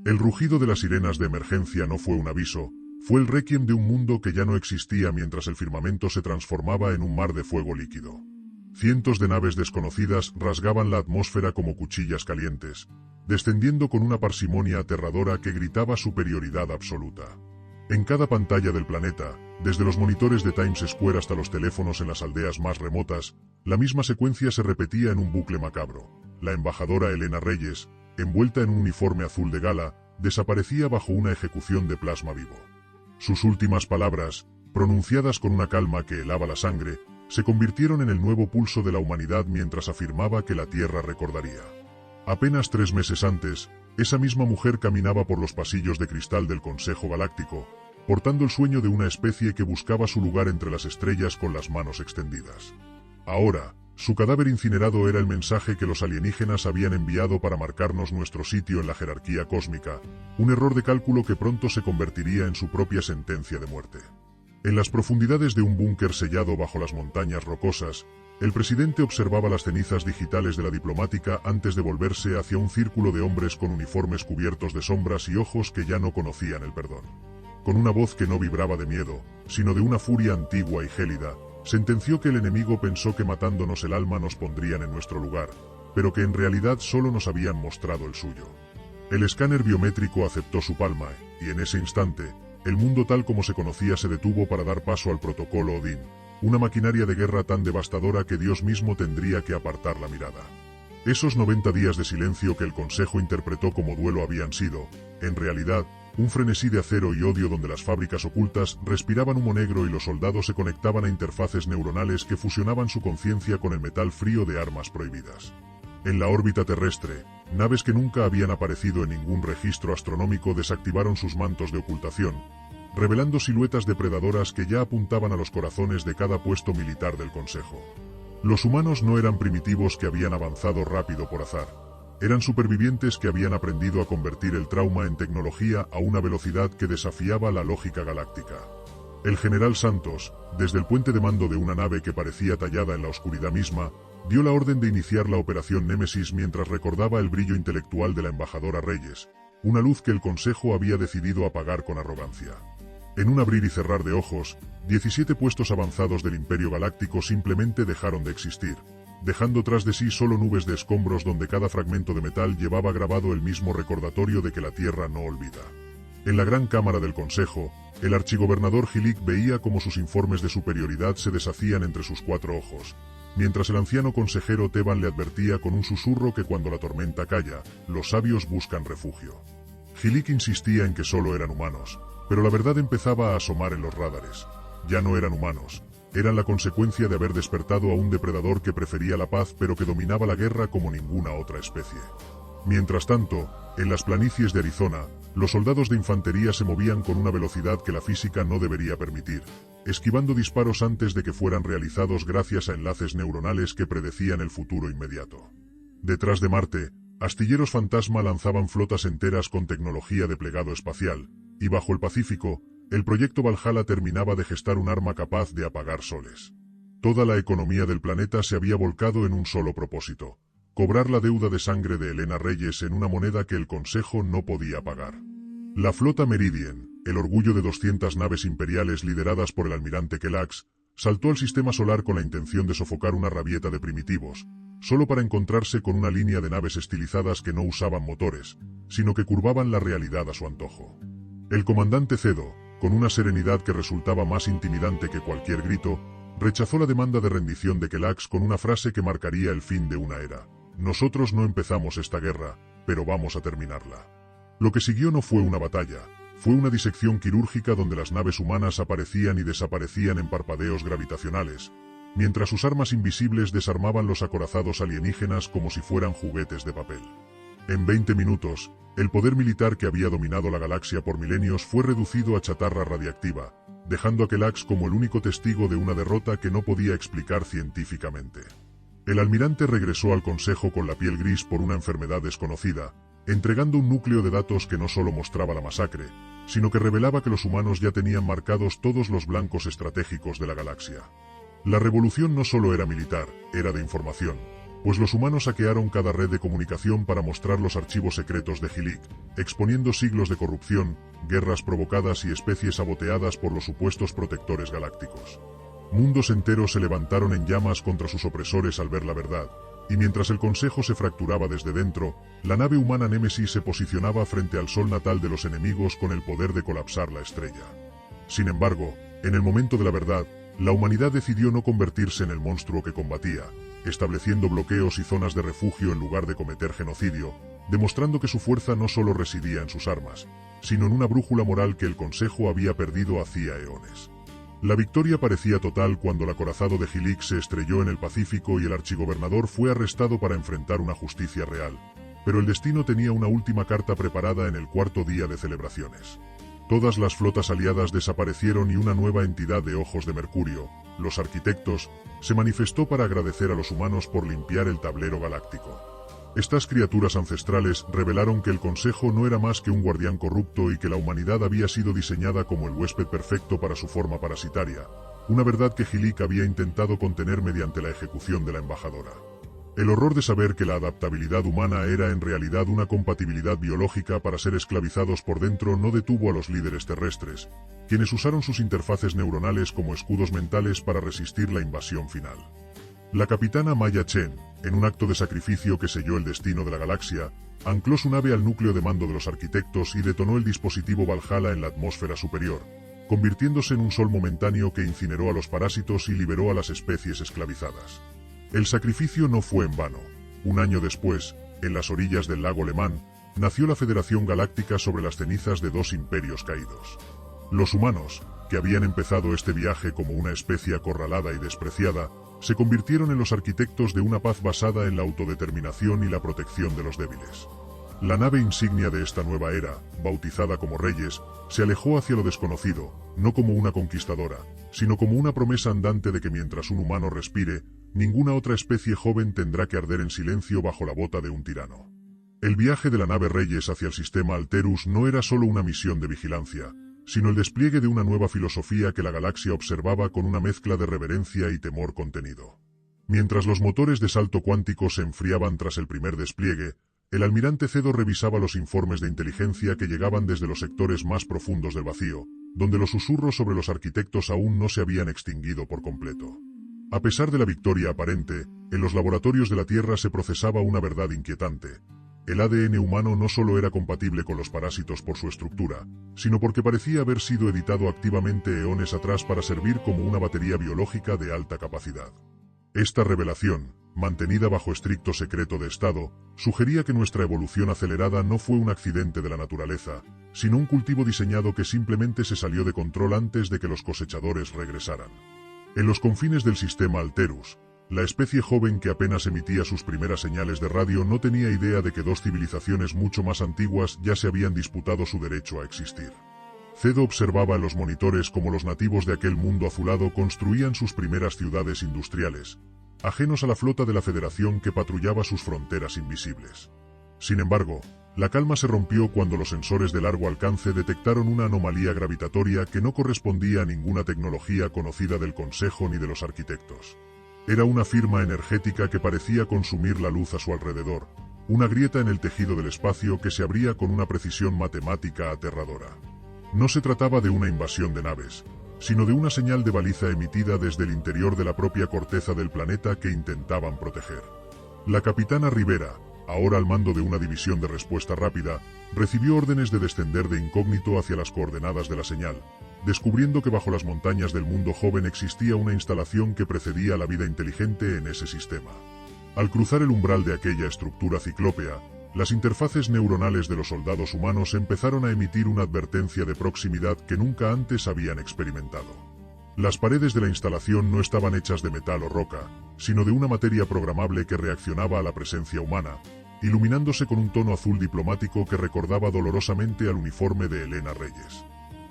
El rugido de las sirenas de emergencia no fue un aviso, fue el requiem de un mundo que ya no existía mientras el firmamento se transformaba en un mar de fuego líquido. Cientos de naves desconocidas rasgaban la atmósfera como cuchillas calientes, descendiendo con una parsimonia aterradora que gritaba superioridad absoluta. En cada pantalla del planeta, desde los monitores de Times Square hasta los teléfonos en las aldeas más remotas, la misma secuencia se repetía en un bucle macabro. La embajadora Elena Reyes, envuelta en un uniforme azul de gala, desaparecía bajo una ejecución de plasma vivo. Sus últimas palabras, pronunciadas con una calma que helaba la sangre, se convirtieron en el nuevo pulso de la humanidad mientras afirmaba que la Tierra recordaría. Apenas 3 meses antes, esa misma mujer caminaba por los pasillos de cristal del Consejo Galáctico, portando el sueño de una especie que buscaba su lugar entre las estrellas con las manos extendidas. Ahora, su cadáver incinerado era el mensaje que los alienígenas habían enviado para marcarnos nuestro sitio en la jerarquía cósmica, un error de cálculo que pronto se convertiría en su propia sentencia de muerte. En las profundidades de un búnker sellado bajo las montañas rocosas, el presidente observaba las cenizas digitales de la diplomática antes de volverse hacia un círculo de hombres con uniformes cubiertos de sombras y ojos que ya no conocían el perdón. Con una voz que no vibraba de miedo, sino de una furia antigua y gélida, sentenció que el enemigo pensó que matándonos el alma nos pondrían en nuestro lugar, pero que en realidad solo nos habían mostrado el suyo. El escáner biométrico aceptó su palma, y en ese instante, el mundo tal como se conocía se detuvo para dar paso al protocolo Odín, una maquinaria de guerra tan devastadora que Dios mismo tendría que apartar la mirada. Esos 90 días de silencio que el Consejo interpretó como duelo habían sido, en realidad, un frenesí de acero y odio donde las fábricas ocultas respiraban humo negro y los soldados se conectaban a interfaces neuronales que fusionaban su conciencia con el metal frío de armas prohibidas. En la órbita terrestre, naves que nunca habían aparecido en ningún registro astronómico desactivaron sus mantos de ocultación, revelando siluetas depredadoras que ya apuntaban a los corazones de cada puesto militar del Consejo. Los humanos no eran primitivos que habían avanzado rápido por azar. Eran supervivientes que habían aprendido a convertir el trauma en tecnología a una velocidad que desafiaba la lógica galáctica. El general Santos, desde el puente de mando de una nave que parecía tallada en la oscuridad misma, dio la orden de iniciar la operación Némesis mientras recordaba el brillo intelectual de la embajadora Reyes, una luz que el Consejo había decidido apagar con arrogancia. En un abrir y cerrar de ojos, 17 puestos avanzados del Imperio Galáctico simplemente dejaron de existir, dejando tras de sí solo nubes de escombros donde cada fragmento de metal llevaba grabado el mismo recordatorio de que la Tierra no olvida. En la gran cámara del Consejo, el archigobernador Gilik veía cómo sus informes de superioridad se deshacían entre sus 4 ojos, mientras el anciano consejero Teban le advertía con un susurro que cuando la tormenta calla, los sabios buscan refugio. Gilik insistía en que solo eran humanos, pero la verdad empezaba a asomar en los radares. Ya no eran humanos, eran la consecuencia de haber despertado a un depredador que prefería la paz pero que dominaba la guerra como ninguna otra especie. Mientras tanto, en las planicies de Arizona, los soldados de infantería se movían con una velocidad que la física no debería permitir, esquivando disparos antes de que fueran realizados gracias a enlaces neuronales que predecían el futuro inmediato. Detrás de Marte, astilleros fantasma lanzaban flotas enteras con tecnología de plegado espacial, y bajo el Pacífico, el proyecto Valhalla terminaba de gestar un arma capaz de apagar soles. Toda la economía del planeta se había volcado en un solo propósito: cobrar la deuda de sangre de Elena Reyes en una moneda que el Consejo no podía pagar. La flota Meridian, el orgullo de 200 naves imperiales lideradas por el almirante Kelax, saltó al sistema solar con la intención de sofocar una rabieta de primitivos, solo para encontrarse con una línea de naves estilizadas que no usaban motores, sino que curvaban la realidad a su antojo. El comandante Cedo, con una serenidad que resultaba más intimidante que cualquier grito, rechazó la demanda de rendición de Kelax con una frase que marcaría el fin de una era: nosotros no empezamos esta guerra, pero vamos a terminarla. Lo que siguió no fue una batalla, fue una disección quirúrgica donde las naves humanas aparecían y desaparecían en parpadeos gravitacionales, mientras sus armas invisibles desarmaban los acorazados alienígenas como si fueran juguetes de papel. En 20 minutos, el poder militar que había dominado la galaxia por milenios fue reducido a chatarra radiactiva, dejando a Kelax como el único testigo de una derrota que no podía explicar científicamente. El almirante regresó al Consejo con la piel gris por una enfermedad desconocida, entregando un núcleo de datos que no solo mostraba la masacre, sino que revelaba que los humanos ya tenían marcados todos los blancos estratégicos de la galaxia. La revolución no solo era militar, era de información. pues los humanos hackearon cada red de comunicación para mostrar los archivos secretos de Gilik, exponiendo siglos de corrupción, guerras provocadas y especies saboteadas por los supuestos protectores galácticos. Mundos enteros se levantaron en llamas contra sus opresores al ver la verdad, y mientras el Consejo se fracturaba desde dentro, la nave humana Némesis se posicionaba frente al sol natal de los enemigos con el poder de colapsar la estrella. Sin embargo, en el momento de la verdad, la humanidad decidió no convertirse en el monstruo que combatía, estableciendo bloqueos y zonas de refugio en lugar de cometer genocidio, demostrando que su fuerza no solo residía en sus armas, sino en una brújula moral que el Consejo había perdido hacía eones. La victoria parecía total cuando el acorazado de Gilik se estrelló en el Pacífico y el archigobernador fue arrestado para enfrentar una justicia real, pero el destino tenía una última carta preparada en el cuarto día de celebraciones. Todas las flotas aliadas desaparecieron y una nueva entidad de ojos de Mercurio, los arquitectos, se manifestó para agradecer a los humanos por limpiar el tablero galáctico. Estas criaturas ancestrales revelaron que el Consejo no era más que un guardián corrupto y que la humanidad había sido diseñada como el huésped perfecto para su forma parasitaria, una verdad que Gilik había intentado contener mediante la ejecución de la embajadora. El horror de saber que la adaptabilidad humana era en realidad una compatibilidad biológica para ser esclavizados por dentro no detuvo a los líderes terrestres, quienes usaron sus interfaces neuronales como escudos mentales para resistir la invasión final. La capitana Maya Chen, en un acto de sacrificio que selló el destino de la galaxia, ancló su nave al núcleo de mando de los arquitectos y detonó el dispositivo Valhalla en la atmósfera superior, convirtiéndose en un sol momentáneo que incineró a los parásitos y liberó a las especies esclavizadas. El sacrificio no fue en vano. Un año después, en las orillas del lago Le Mans, nació la Federación Galáctica sobre las cenizas de dos imperios caídos. Los humanos, que habían empezado este viaje como una especie acorralada y despreciada, se convirtieron en los arquitectos de una paz basada en la autodeterminación y la protección de los débiles. La nave insignia de esta nueva era, bautizada como Reyes, se alejó hacia lo desconocido, no como una conquistadora, sino como una promesa andante de que mientras un humano respire, ninguna otra especie joven tendrá que arder en silencio bajo la bota de un tirano. El viaje de la nave Reyes hacia el sistema Alterus no era solo una misión de vigilancia, sino el despliegue de una nueva filosofía que la galaxia observaba con una mezcla de reverencia y temor contenido. Mientras los motores de salto cuántico se enfriaban tras el primer despliegue, el almirante Cedo revisaba los informes de inteligencia que llegaban desde los sectores más profundos del vacío, donde los susurros sobre los arquitectos aún no se habían extinguido por completo. A pesar de la victoria aparente, en los laboratorios de la Tierra se procesaba una verdad inquietante. El ADN humano no solo era compatible con los parásitos por su estructura, sino porque parecía haber sido editado activamente eones atrás para servir como una batería biológica de alta capacidad. Esta revelación, mantenida bajo estricto secreto de Estado, sugería que nuestra evolución acelerada no fue un accidente de la naturaleza, sino un cultivo diseñado que simplemente se salió de control antes de que los cosechadores regresaran. En los confines del sistema Alterus, la especie joven que apenas emitía sus primeras señales de radio no tenía idea de que dos civilizaciones mucho más antiguas ya se habían disputado su derecho a existir. Cedo observaba en los monitores cómo los nativos de aquel mundo azulado construían sus primeras ciudades industriales, ajenos a la flota de la Federación que patrullaba sus fronteras invisibles. Sin embargo, la calma se rompió cuando los sensores de largo alcance detectaron una anomalía gravitatoria que no correspondía a ninguna tecnología conocida del Consejo ni de los arquitectos. Era una firma energética que parecía consumir la luz a su alrededor, una grieta en el tejido del espacio que se abría con una precisión matemática aterradora. No se trataba de una invasión de naves, sino de una señal de baliza emitida desde el interior de la propia corteza del planeta que intentaban proteger. La capitana Rivera, ahora al mando de una división de respuesta rápida, recibió órdenes de descender de incógnito hacia las coordenadas de la señal, descubriendo que bajo las montañas del mundo joven existía una instalación que precedía a la vida inteligente en ese sistema. Al cruzar el umbral de aquella estructura ciclópea, las interfaces neuronales de los soldados humanos empezaron a emitir una advertencia de proximidad que nunca antes habían experimentado. Las paredes de la instalación no estaban hechas de metal o roca, sino de una materia programable que reaccionaba a la presencia humana, iluminándose con un tono azul diplomático que recordaba dolorosamente al uniforme de Elena Reyes.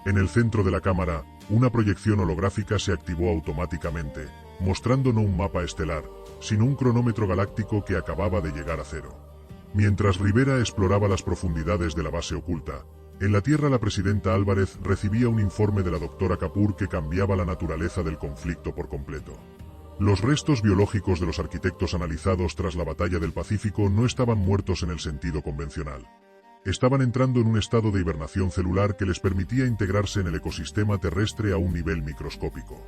En el centro de la cámara, una proyección holográfica se activó automáticamente, mostrando no un mapa estelar, sino un cronómetro galáctico que acababa de llegar a cero. Mientras Rivera exploraba las profundidades de la base oculta, en la Tierra la presidenta Álvarez recibía un informe de la doctora Kapoor que cambiaba la naturaleza del conflicto por completo. Los restos biológicos de los arquitectos analizados tras la batalla del Pacífico no estaban muertos en el sentido convencional. Estaban entrando en un estado de hibernación celular que les permitía integrarse en el ecosistema terrestre a un nivel microscópico.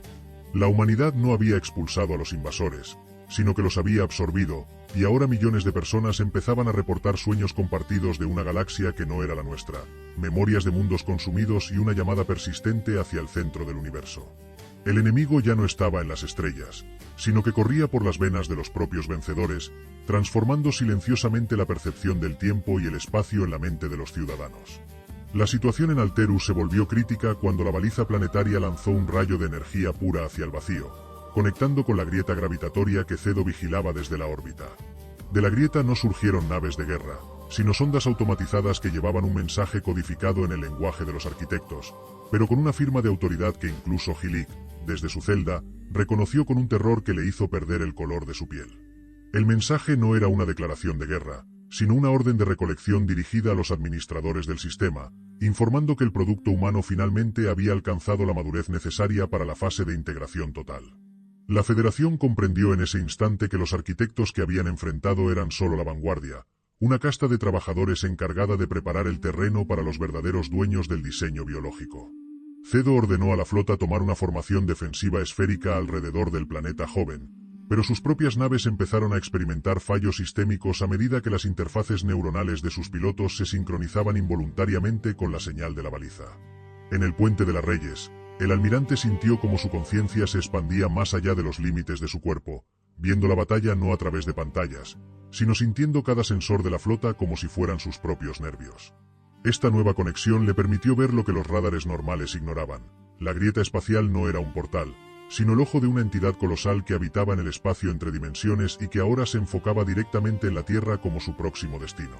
La humanidad no había expulsado a los invasores, sino que los había absorbido, y ahora millones de personas empezaban a reportar sueños compartidos de una galaxia que no era la nuestra, memorias de mundos consumidos y una llamada persistente hacia el centro del universo. El enemigo ya no estaba en las estrellas, sino que corría por las venas de los propios vencedores, transformando silenciosamente la percepción del tiempo y el espacio en la mente de los ciudadanos. La situación en Alterus se volvió crítica cuando la baliza planetaria lanzó un rayo de energía pura hacia el vacío, conectando con la grieta gravitatoria que Cedo vigilaba desde la órbita. De la grieta no surgieron naves de guerra, sino sondas automatizadas que llevaban un mensaje codificado en el lenguaje de los arquitectos, pero con una firma de autoridad que incluso Gilik, desde su celda, reconoció con un terror que le hizo perder el color de su piel. El mensaje no era una declaración de guerra, sino una orden de recolección dirigida a los administradores del sistema, informando que el producto humano finalmente había alcanzado la madurez necesaria para la fase de integración total. La Federación comprendió en ese instante que los arquitectos que habían enfrentado eran solo la vanguardia, una casta de trabajadores encargada de preparar el terreno para los verdaderos dueños del diseño biológico. Cedo ordenó a la flota tomar una formación defensiva esférica alrededor del planeta joven, pero sus propias naves empezaron a experimentar fallos sistémicos a medida que las interfaces neuronales de sus pilotos se sincronizaban involuntariamente con la señal de la baliza. En el Puente de las Reyes, el almirante sintió como su conciencia se expandía más allá de los límites de su cuerpo, viendo la batalla no a través de pantallas, sino sintiendo cada sensor de la flota como si fueran sus propios nervios. Esta nueva conexión le permitió ver lo que los radares normales ignoraban. La grieta espacial no era un portal, sino el ojo de una entidad colosal que habitaba en el espacio entre dimensiones y que ahora se enfocaba directamente en la Tierra como su próximo destino.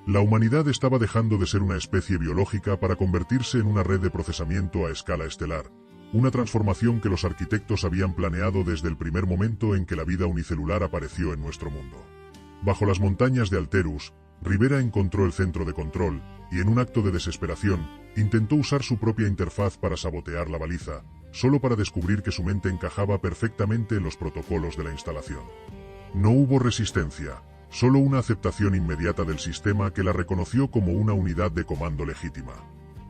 La humanidad estaba dejando de ser una especie biológica para convertirse en una red de procesamiento a escala estelar, una transformación que los arquitectos habían planeado desde el primer momento en que la vida unicelular apareció en nuestro mundo. Bajo las montañas de Alterus, Rivera encontró el centro de control, y en un acto de desesperación, intentó usar su propia interfaz para sabotear la baliza, solo para descubrir que su mente encajaba perfectamente en los protocolos de la instalación. No hubo resistencia, solo una aceptación inmediata del sistema que la reconoció como una unidad de comando legítima.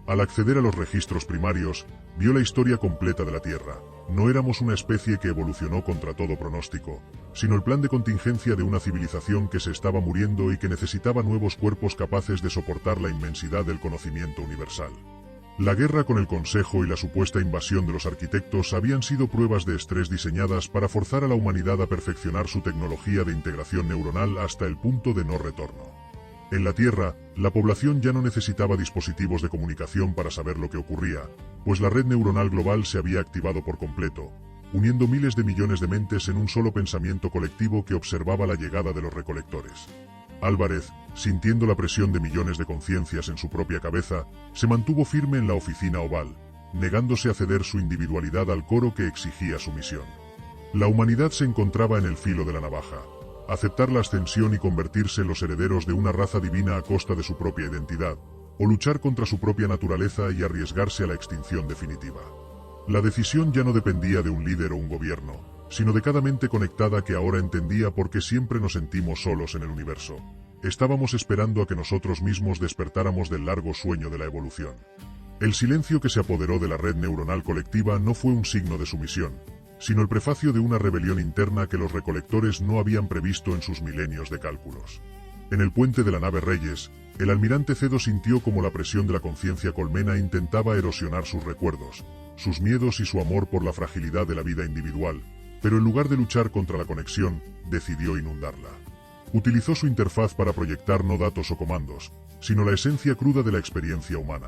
Al acceder a los registros primarios, vio la historia completa de la Tierra. No éramos una especie que evolucionó contra todo pronóstico, sino el plan de contingencia de una civilización que se estaba muriendo y que necesitaba nuevos cuerpos capaces de soportar la inmensidad del conocimiento universal. La guerra con el Consejo y la supuesta invasión de los arquitectos habían sido pruebas de estrés diseñadas para forzar a la humanidad a perfeccionar su tecnología de integración neuronal hasta el punto de no retorno. En la Tierra, la población ya no necesitaba dispositivos de comunicación para saber lo que ocurría, pues la red neuronal global se había activado por completo, uniendo miles de millones de mentes en un solo pensamiento colectivo que observaba la llegada de los recolectores. Álvarez, sintiendo la presión de millones de conciencias en su propia cabeza, se mantuvo firme en la oficina oval, negándose a ceder su individualidad al coro que exigía su misión. La humanidad se encontraba en el filo de la navaja. Aceptar la ascensión y convertirse en los herederos de una raza divina a costa de su propia identidad, o luchar contra su propia naturaleza y arriesgarse a la extinción definitiva. La decisión ya no dependía de un líder o un gobierno, sino de cada mente conectada que ahora entendía por qué siempre nos sentimos solos en el universo. Estábamos esperando a que nosotros mismos despertáramos del largo sueño de la evolución. El silencio que se apoderó de la red neuronal colectiva no fue un signo de sumisión, sino el prefacio de una rebelión interna que los recolectores no habían previsto en sus milenios de cálculos. En el puente de la nave Reyes, el almirante Cedo sintió como la presión de la conciencia colmena intentaba erosionar sus recuerdos, sus miedos y su amor por la fragilidad de la vida individual, pero en lugar de luchar contra la conexión, decidió inundarla. Utilizó su interfaz para proyectar no datos o comandos, sino la esencia cruda de la experiencia humana.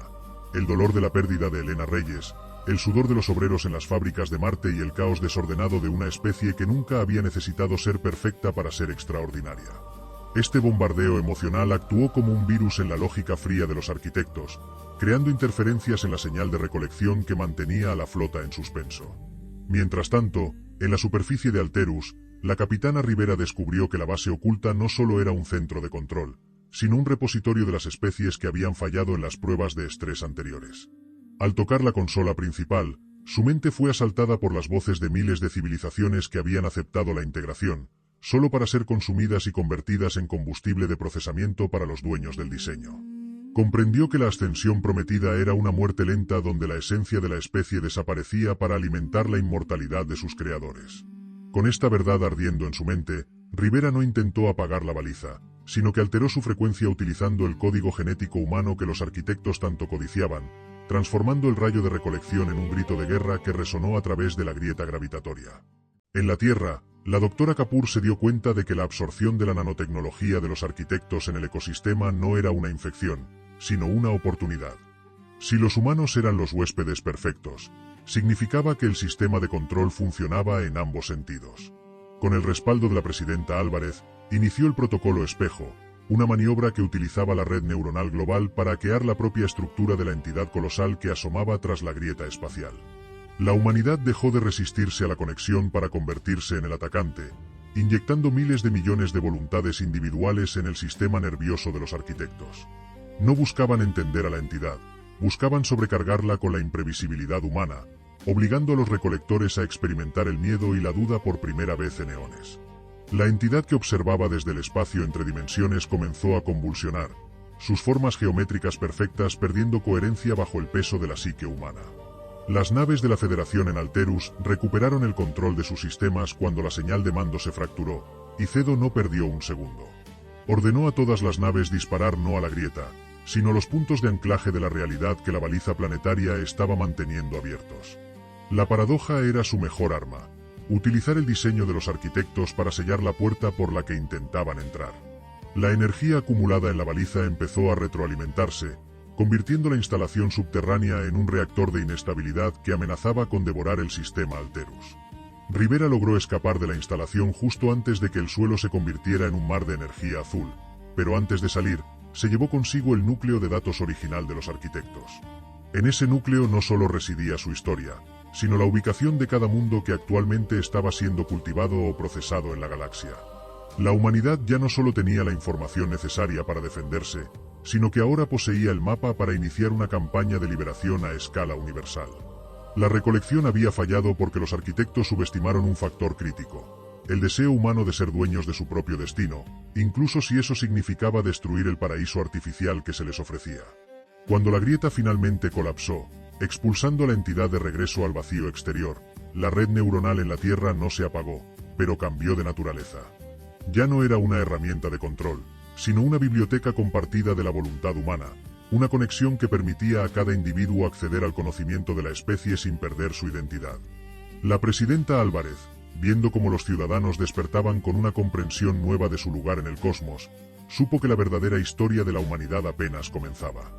El dolor de la pérdida de Elena Reyes, el sudor de los obreros en las fábricas de Marte y el caos desordenado de una especie que nunca había necesitado ser perfecta para ser extraordinaria. Este bombardeo emocional actuó como un virus en la lógica fría de los arquitectos, creando interferencias en la señal de recolección que mantenía a la flota en suspenso. Mientras tanto, en la superficie de Alterus, la capitana Rivera descubrió que la base oculta no solo era un centro de control, sino un repositorio de las especies que habían fallado en las pruebas de estrés anteriores. Al tocar la consola principal, Su mente fue asaltada por las voces de miles de civilizaciones que habían aceptado la integración, solo para ser consumidas y convertidas en combustible de procesamiento para los dueños del diseño. Comprendió que la ascensión prometida era una muerte lenta donde la esencia de la especie desaparecía para alimentar la inmortalidad de sus creadores. Con esta verdad ardiendo en su mente, Rivera no intentó apagar la baliza, sino que alteró su frecuencia utilizando el código genético humano que los arquitectos tanto codiciaban, transformando el rayo de recolección en un grito de guerra que resonó a través de la grieta gravitatoria. En la Tierra, la doctora Kapoor se dio cuenta de que la absorción de la nanotecnología de los arquitectos en el ecosistema no era una infección, sino una oportunidad. Si los humanos eran los huéspedes perfectos, significaba que el sistema de control funcionaba en ambos sentidos. Con el respaldo de la presidenta Álvarez, inició el protocolo Espejo, una maniobra que utilizaba la red neuronal global para hackear la propia estructura de la entidad colosal que asomaba tras la grieta espacial. La humanidad dejó de resistirse a la conexión para convertirse en el atacante, inyectando miles de millones de voluntades individuales en el sistema nervioso de los arquitectos. No buscaban entender a la entidad, buscaban sobrecargarla con la imprevisibilidad humana, obligando a los recolectores a experimentar el miedo y la duda por primera vez en eones. La entidad que observaba desde el espacio entre dimensiones comenzó a convulsionar, sus formas geométricas perfectas perdiendo coherencia bajo el peso de la psique humana. Las naves de la Federación en Alterus recuperaron el control de sus sistemas cuando la señal de mando se fracturó, y Cedo no perdió un segundo. Ordenó a todas las naves disparar no a la grieta, sino a los puntos de anclaje de la realidad que la baliza planetaria estaba manteniendo abiertos. La paradoja era su mejor arma, utilizar el diseño de los arquitectos para sellar la puerta por la que intentaban entrar. La energía acumulada en la baliza empezó a retroalimentarse, convirtiendo la instalación subterránea en un reactor de inestabilidad que amenazaba con devorar el sistema Alterus. Rivera logró escapar de la instalación justo antes de que el suelo se convirtiera en un mar de energía azul, pero antes de salir, se llevó consigo el núcleo de datos original de los arquitectos. En ese núcleo no solo residía su historia, sino la ubicación de cada mundo que actualmente estaba siendo cultivado o procesado en la galaxia. La humanidad ya no solo tenía la información necesaria para defenderse, sino que ahora poseía el mapa para iniciar una campaña de liberación a escala universal. La recolección había fallado porque los arquitectos subestimaron un factor crítico: el deseo humano de ser dueños de su propio destino, incluso si eso significaba destruir el paraíso artificial que se les ofrecía. Cuando la grieta finalmente colapsó, expulsando a la entidad de regreso al vacío exterior, la red neuronal en la Tierra no se apagó, pero cambió de naturaleza. Ya no era una herramienta de control, sino una biblioteca compartida de la voluntad humana, una conexión que permitía a cada individuo acceder al conocimiento de la especie sin perder su identidad. La presidenta Álvarez, viendo cómo los ciudadanos despertaban con una comprensión nueva de su lugar en el cosmos, supo que la verdadera historia de la humanidad apenas comenzaba.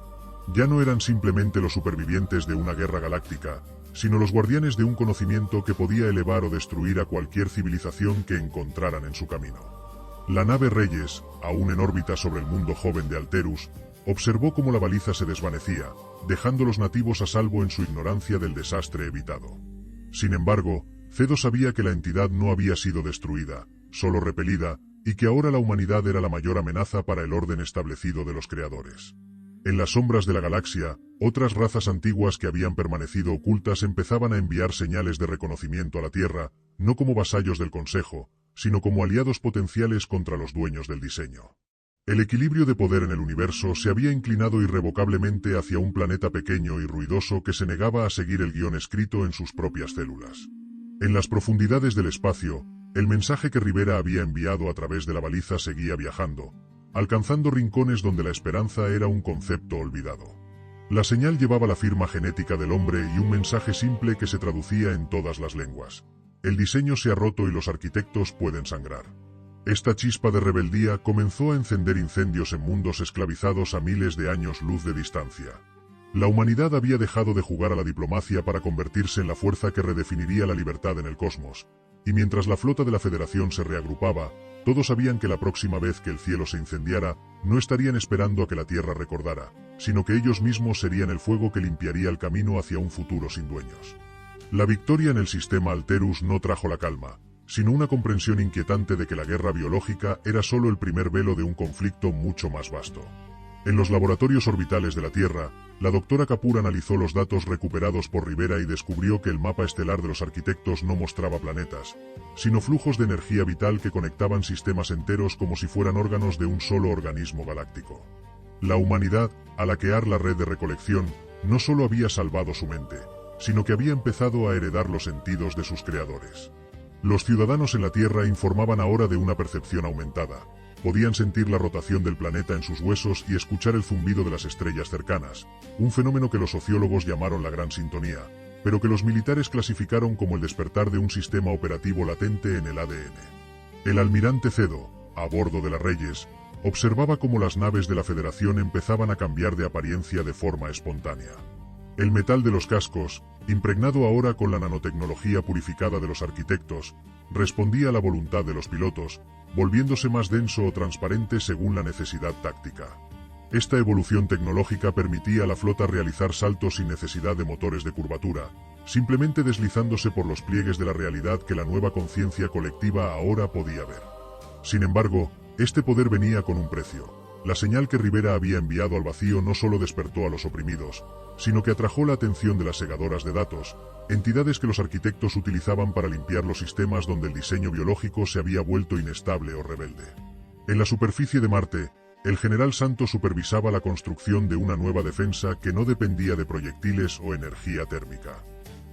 Ya no eran simplemente los supervivientes de una guerra galáctica, sino los guardianes de un conocimiento que podía elevar o destruir a cualquier civilización que encontraran en su camino. La nave Reyes, aún en órbita sobre el mundo joven de Alterus, observó cómo la baliza se desvanecía, dejando a los nativos a salvo en su ignorancia del desastre evitado. Sin embargo, Cedo sabía que la entidad no había sido destruida, solo repelida, y que ahora la humanidad era la mayor amenaza para el orden establecido de los creadores. En las sombras de la galaxia, otras razas antiguas que habían permanecido ocultas empezaban a enviar señales de reconocimiento a la Tierra, no como vasallos del Consejo, sino como aliados potenciales contra los dueños del diseño. El equilibrio de poder en el universo se había inclinado irrevocablemente hacia un planeta pequeño y ruidoso que se negaba a seguir el guión escrito en sus propias células. En las profundidades del espacio, el mensaje que Rivera había enviado a través de la baliza seguía viajando, alcanzando rincones donde la esperanza era un concepto olvidado. La señal llevaba la firma genética del hombre y un mensaje simple que se traducía en todas las lenguas: el diseño se ha roto y los arquitectos pueden sangrar. Esta chispa de rebeldía comenzó a encender incendios en mundos esclavizados a miles de años luz de distancia. La humanidad había dejado de jugar a la diplomacia para convertirse en la fuerza que redefiniría la libertad en el cosmos, y mientras la flota de la Federación se reagrupaba, todos sabían que la próxima vez que el cielo se incendiara, no estarían esperando a que la Tierra recordara, sino que ellos mismos serían el fuego que limpiaría el camino hacia un futuro sin dueños. La victoria en el sistema Alterus no trajo la calma, sino una comprensión inquietante de que la guerra biológica era solo el primer velo de un conflicto mucho más vasto. En los laboratorios orbitales de la Tierra, la doctora Kapoor analizó los datos recuperados por Rivera y descubrió que el mapa estelar de los arquitectos no mostraba planetas, sino flujos de energía vital que conectaban sistemas enteros como si fueran órganos de un solo organismo galáctico. La humanidad, al hackear la red de recolección, no solo había salvado su mente, sino que había empezado a heredar los sentidos de sus creadores. Los ciudadanos en la Tierra informaban ahora de una percepción aumentada. Podían sentir la rotación del planeta en sus huesos y escuchar el zumbido de las estrellas cercanas, un fenómeno que los sociólogos llamaron la Gran Sintonía, pero que los militares clasificaron como el despertar de un sistema operativo latente en el ADN. El almirante Cedo, a bordo de la Reyes, observaba cómo las naves de la Federación empezaban a cambiar de apariencia de forma espontánea. El metal de los cascos, impregnado ahora con la nanotecnología purificada de los arquitectos, respondía a la voluntad de los pilotos, volviéndose más denso o transparente según la necesidad táctica. Esta evolución tecnológica permitía a la flota realizar saltos sin necesidad de motores de curvatura, simplemente deslizándose por los pliegues de la realidad que la nueva conciencia colectiva ahora podía ver. Sin embargo, este poder venía con un precio. La señal que Rivera había enviado al vacío no solo despertó a los oprimidos, sino que atrajo la atención de las segadoras de datos, entidades que los arquitectos utilizaban para limpiar los sistemas donde el diseño biológico se había vuelto inestable o rebelde. En la superficie de Marte, el general Santos supervisaba la construcción de una nueva defensa que no dependía de proyectiles o energía térmica.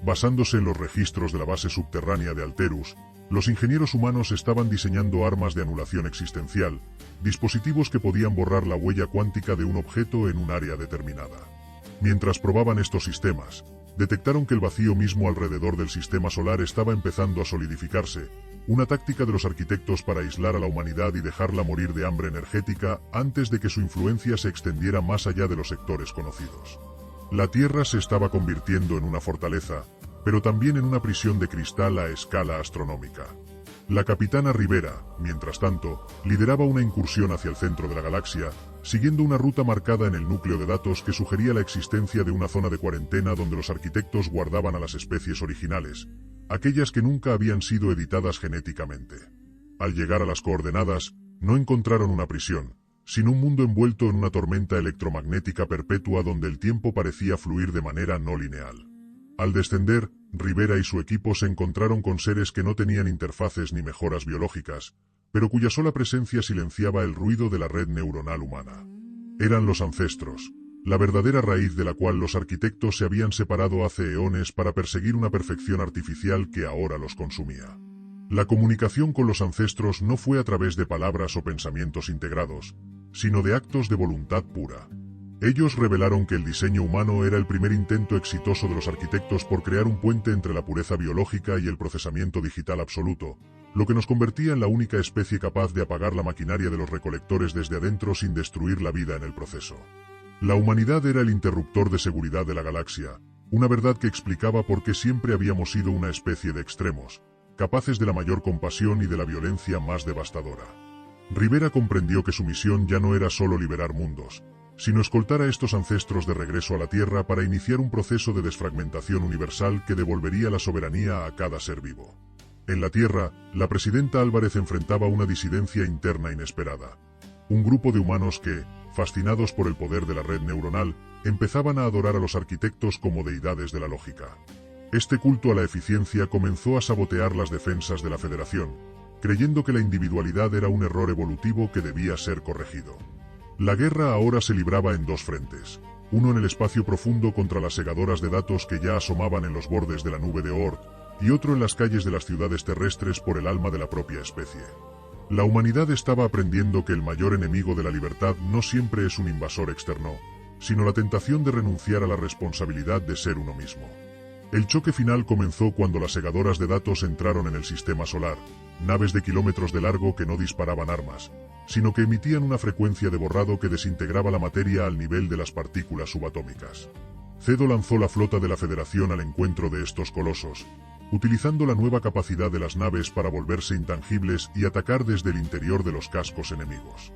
Basándose en los registros de la base subterránea de Alterus, los ingenieros humanos estaban diseñando armas de anulación existencial, dispositivos que podían borrar la huella cuántica de un objeto en un área determinada. Mientras probaban estos sistemas, detectaron que el vacío mismo alrededor del sistema solar estaba empezando a solidificarse, una táctica de los arquitectos para aislar a la humanidad y dejarla morir de hambre energética antes de que su influencia se extendiera más allá de los sectores conocidos. La Tierra se estaba convirtiendo en una fortaleza, pero también en una prisión de cristal a escala astronómica. La capitana Rivera, mientras tanto, lideraba una incursión hacia el centro de la galaxia, siguiendo una ruta marcada en el núcleo de datos que sugería la existencia de una zona de cuarentena donde los arquitectos guardaban a las especies originales, aquellas que nunca habían sido editadas genéticamente. Al llegar a las coordenadas, no encontraron una prisión, sino un mundo envuelto en una tormenta electromagnética perpetua donde el tiempo parecía fluir de manera no lineal. Al descender, Rivera y su equipo se encontraron con seres que no tenían interfaces ni mejoras biológicas, pero cuya sola presencia silenciaba el ruido de la red neuronal humana. Eran los ancestros, la verdadera raíz de la cual los arquitectos se habían separado hace eones para perseguir una perfección artificial que ahora los consumía. La comunicación con los ancestros no fue a través de palabras o pensamientos integrados, sino de actos de voluntad pura. Ellos revelaron que el diseño humano era el primer intento exitoso de los arquitectos por crear un puente entre la pureza biológica y el procesamiento digital absoluto, lo que nos convertía en la única especie capaz de apagar la maquinaria de los recolectores desde adentro sin destruir la vida en el proceso. La humanidad era el interruptor de seguridad de la galaxia, una verdad que explicaba por qué siempre habíamos sido una especie de extremos, capaces de la mayor compasión y de la violencia más devastadora. Rivera comprendió que su misión ya no era solo liberar mundos, sino escoltar a estos ancestros de regreso a la Tierra para iniciar un proceso de desfragmentación universal que devolvería la soberanía a cada ser vivo. En la Tierra, la presidenta Álvarez enfrentaba una disidencia interna inesperada. Un grupo de humanos que, fascinados por el poder de la red neuronal, empezaban a adorar a los arquitectos como deidades de la lógica. Este culto a la eficiencia comenzó a sabotear las defensas de la Federación, creyendo que la individualidad era un error evolutivo que debía ser corregido. La guerra ahora se libraba en dos frentes, uno en el espacio profundo contra las segadoras de datos que ya asomaban en los bordes de la nube de Oort, y otro en las calles de las ciudades terrestres por el alma de la propia especie. La humanidad estaba aprendiendo que el mayor enemigo de la libertad no siempre es un invasor externo, sino la tentación de renunciar a la responsabilidad de ser uno mismo. El choque final comenzó cuando las segadoras de datos entraron en el sistema solar, naves de kilómetros de largo que no disparaban armas, sino que emitían una frecuencia de borrado que desintegraba la materia al nivel de las partículas subatómicas. Cedo lanzó la flota de la Federación al encuentro de estos colosos, utilizando la nueva capacidad de las naves para volverse intangibles y atacar desde el interior de los cascos enemigos.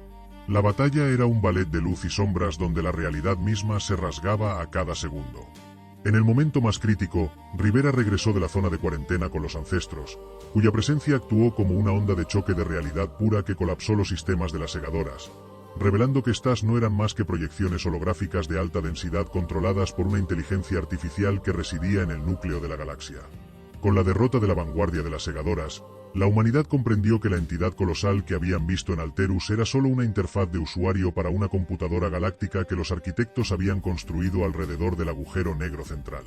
La batalla era un ballet de luz y sombras donde la realidad misma se rasgaba a cada segundo. En el momento más crítico, Rivera regresó de la zona de cuarentena con los ancestros, cuya presencia actuó como una onda de choque de realidad pura que colapsó los sistemas de las segadoras, revelando que estas no eran más que proyecciones holográficas de alta densidad controladas por una inteligencia artificial que residía en el núcleo de la galaxia. Con la derrota de la vanguardia de las segadoras, la humanidad comprendió que la entidad colosal que habían visto en Alterus era solo una interfaz de usuario para una computadora galáctica que los arquitectos habían construido alrededor del agujero negro central.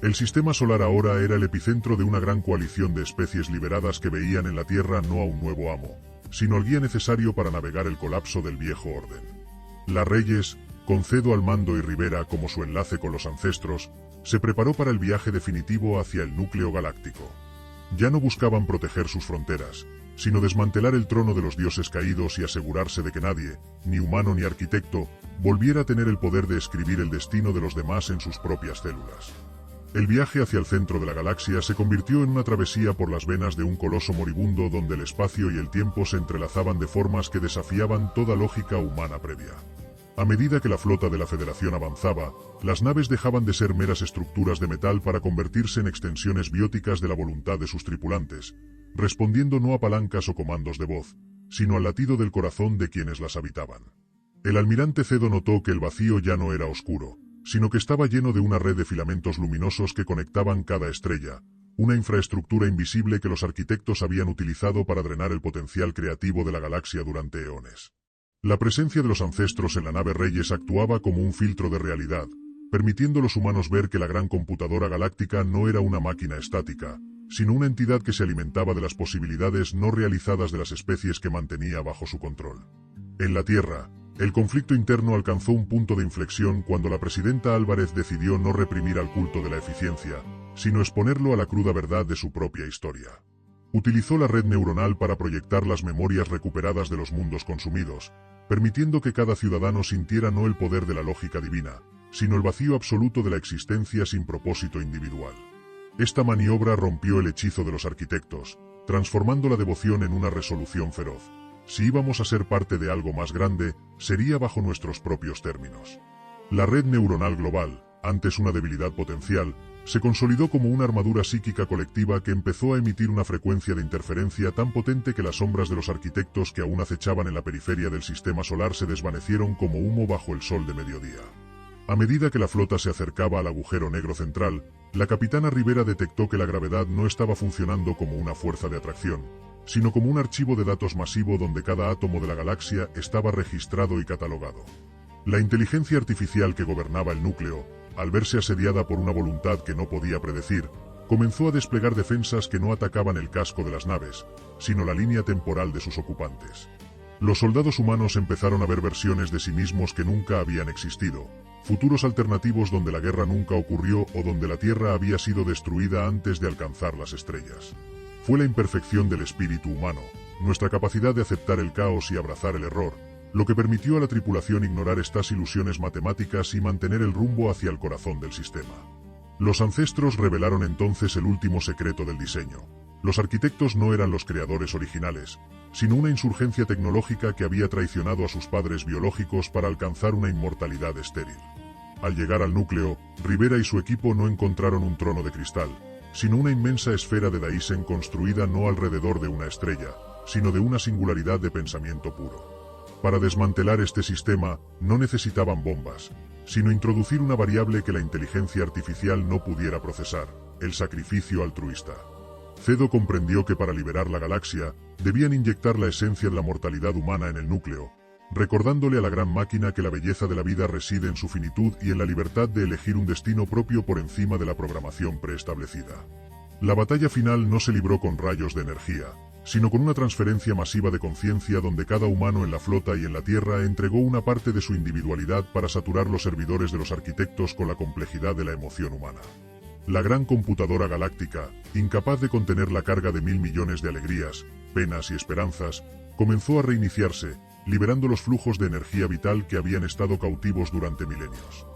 El sistema solar ahora era el epicentro de una gran coalición de especies liberadas que veían en la Tierra no a un nuevo amo, sino al guía necesario para navegar el colapso del viejo orden. La Reyes, con Cedo al mando y Rivera como su enlace con los ancestros, se preparó para el viaje definitivo hacia el núcleo galáctico. Ya no buscaban proteger sus fronteras, sino desmantelar el trono de los dioses caídos y asegurarse de que nadie, ni humano ni arquitecto, volviera a tener el poder de escribir el destino de los demás en sus propias células. El viaje hacia el centro de la galaxia se convirtió en una travesía por las venas de un coloso moribundo donde el espacio y el tiempo se entrelazaban de formas que desafiaban toda lógica humana previa. A medida que la flota de la Federación avanzaba, las naves dejaban de ser meras estructuras de metal para convertirse en extensiones bióticas de la voluntad de sus tripulantes, respondiendo no a palancas o comandos de voz, sino al latido del corazón de quienes las habitaban. El almirante Cedo notó que el vacío ya no era oscuro, sino que estaba lleno de una red de filamentos luminosos que conectaban cada estrella, una infraestructura invisible que los arquitectos habían utilizado para drenar el potencial creativo de la galaxia durante eones. La presencia de los ancestros en la nave Reyes actuaba como un filtro de realidad, permitiendo a los humanos ver que la gran computadora galáctica no era una máquina estática, sino una entidad que se alimentaba de las posibilidades no realizadas de las especies que mantenía bajo su control. En la Tierra, el conflicto interno alcanzó un punto de inflexión cuando la presidenta Álvarez decidió no reprimir al culto de la eficiencia, sino exponerlo a la cruda verdad de su propia historia. Utilizó la red neuronal para proyectar las memorias recuperadas de los mundos consumidos, permitiendo que cada ciudadano sintiera no el poder de la lógica divina, sino el vacío absoluto de la existencia sin propósito individual. Esta maniobra rompió el hechizo de los arquitectos, transformando la devoción en una resolución feroz. Si íbamos a ser parte de algo más grande, sería bajo nuestros propios términos. La red neuronal global, antes una debilidad potencial, se consolidó como una armadura psíquica colectiva que empezó a emitir una frecuencia de interferencia tan potente que las sombras de los arquitectos que aún acechaban en la periferia del sistema solar se desvanecieron como humo bajo el sol de mediodía. A medida que la flota se acercaba al agujero negro central, la capitana Rivera detectó que la gravedad no estaba funcionando como una fuerza de atracción, sino como un archivo de datos masivo donde cada átomo de la galaxia estaba registrado y catalogado. La inteligencia artificial que gobernaba el núcleo, al verse asediada por una voluntad que no podía predecir, comenzó a desplegar defensas que no atacaban el casco de las naves, sino la línea temporal de sus ocupantes. Los soldados humanos empezaron a ver versiones de sí mismos que nunca habían existido, futuros alternativos donde la guerra nunca ocurrió o donde la Tierra había sido destruida antes de alcanzar las estrellas. Fue la imperfección del espíritu humano, nuestra capacidad de aceptar el caos y abrazar el error, lo que permitió a la tripulación ignorar estas ilusiones matemáticas y mantener el rumbo hacia el corazón del sistema. Los ancestros revelaron entonces el último secreto del diseño. Los arquitectos no eran los creadores originales, sino una insurgencia tecnológica que había traicionado a sus padres biológicos para alcanzar una inmortalidad estéril. Al llegar al núcleo, Rivera y su equipo no encontraron un trono de cristal, sino una inmensa esfera de Dyson construida no alrededor de una estrella, sino de una singularidad de pensamiento puro. Para desmantelar este sistema, no necesitaban bombas, sino introducir una variable que la inteligencia artificial no pudiera procesar, el sacrificio altruista. Cedo comprendió que para liberar la galaxia, debían inyectar la esencia de la mortalidad humana en el núcleo, recordándole a la gran máquina que la belleza de la vida reside en su finitud y en la libertad de elegir un destino propio por encima de la programación preestablecida. La batalla final no se libró con rayos de energía, sino con una transferencia masiva de conciencia donde cada humano en la flota y en la Tierra entregó una parte de su individualidad para saturar los servidores de los arquitectos con la complejidad de la emoción humana. La gran computadora galáctica, incapaz de contener la carga de 1000 millones de alegrías, penas y esperanzas, comenzó a reiniciarse, liberando los flujos de energía vital que habían estado cautivos durante milenios.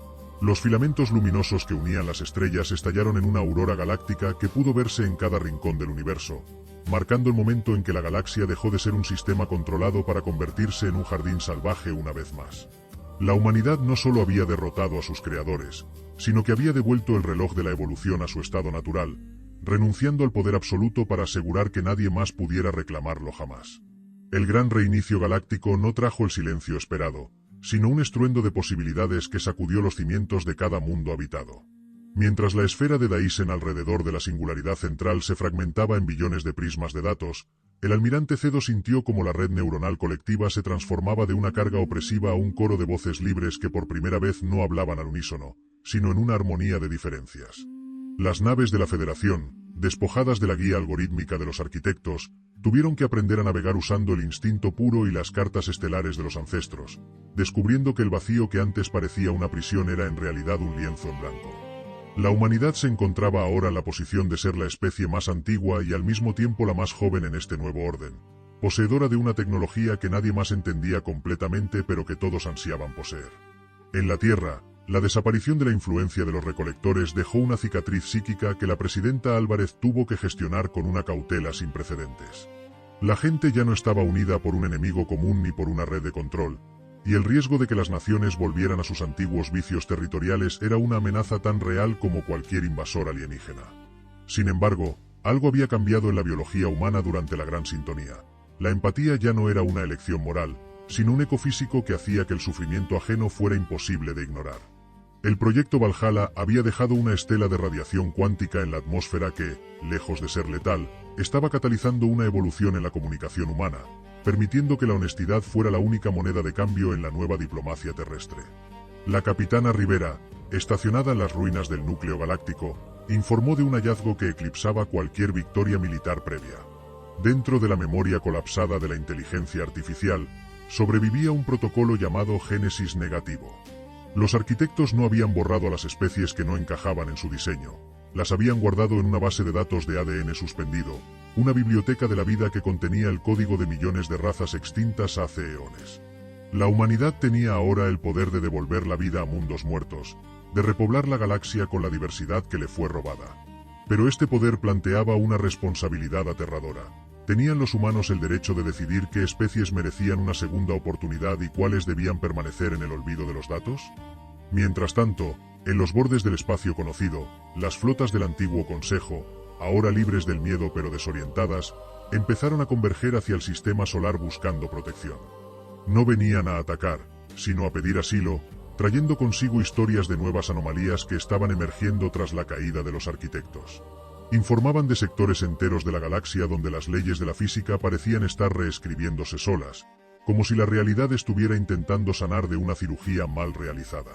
Los filamentos luminosos que unían las estrellas estallaron en una aurora galáctica que pudo verse en cada rincón del universo, marcando el momento en que la galaxia dejó de ser un sistema controlado para convertirse en un jardín salvaje una vez más. La humanidad no solo había derrotado a sus creadores, sino que había devuelto el reloj de la evolución a su estado natural, renunciando al poder absoluto para asegurar que nadie más pudiera reclamarlo jamás. El gran reinicio galáctico no trajo el silencio esperado, sino un estruendo de posibilidades que sacudió los cimientos de cada mundo habitado. Mientras la esfera de Daisen alrededor de la singularidad central se fragmentaba en billones de prismas de datos, el almirante Cedo sintió como la red neuronal colectiva se transformaba de una carga opresiva a un coro de voces libres que por primera vez no hablaban al unísono, sino en una armonía de diferencias. Las naves de la Federación, despojadas de la guía algorítmica de los arquitectos, tuvieron que aprender a navegar usando el instinto puro y las cartas estelares de los ancestros, descubriendo que el vacío que antes parecía una prisión era en realidad un lienzo en blanco. La humanidad se encontraba ahora en la posición de ser la especie más antigua y al mismo tiempo la más joven en este nuevo orden, poseedora de una tecnología que nadie más entendía completamente pero que todos ansiaban poseer. En la Tierra, la desaparición de la influencia de los recolectores dejó una cicatriz psíquica que la presidenta Álvarez tuvo que gestionar con una cautela sin precedentes. La gente ya no estaba unida por un enemigo común ni por una red de control, y el riesgo de que las naciones volvieran a sus antiguos vicios territoriales era una amenaza tan real como cualquier invasor alienígena. Sin embargo, algo había cambiado en la biología humana durante la Gran Sintonía. La empatía ya no era una elección moral, sino un ecofísico que hacía que el sufrimiento ajeno fuera imposible de ignorar. El proyecto Valhalla había dejado una estela de radiación cuántica en la atmósfera que, lejos de ser letal, estaba catalizando una evolución en la comunicación humana, permitiendo que la honestidad fuera la única moneda de cambio en la nueva diplomacia terrestre. La capitana Rivera, estacionada en las ruinas del núcleo galáctico, informó de un hallazgo que eclipsaba cualquier victoria militar previa. Dentro de la memoria colapsada de la inteligencia artificial, sobrevivía un protocolo llamado Génesis negativo. Los arquitectos no habían borrado a las especies que no encajaban en su diseño, las habían guardado en una base de datos de ADN suspendido, una biblioteca de la vida que contenía el código de millones de razas extintas hace eones. La humanidad tenía ahora el poder de devolver la vida a mundos muertos, de repoblar la galaxia con la diversidad que le fue robada. Pero este poder planteaba una responsabilidad aterradora. ¿Tenían los humanos el derecho de decidir qué especies merecían una segunda oportunidad y cuáles debían permanecer en el olvido de los datos? Mientras tanto, en los bordes del espacio conocido, las flotas del antiguo Consejo, ahora libres del miedo pero desorientadas, empezaron a converger hacia el sistema solar buscando protección. No venían a atacar, sino a pedir asilo, trayendo consigo historias de nuevas anomalías que estaban emergiendo tras la caída de los arquitectos. Informaban de sectores enteros de la galaxia donde las leyes de la física parecían estar reescribiéndose solas, como si la realidad estuviera intentando sanar de una cirugía mal realizada.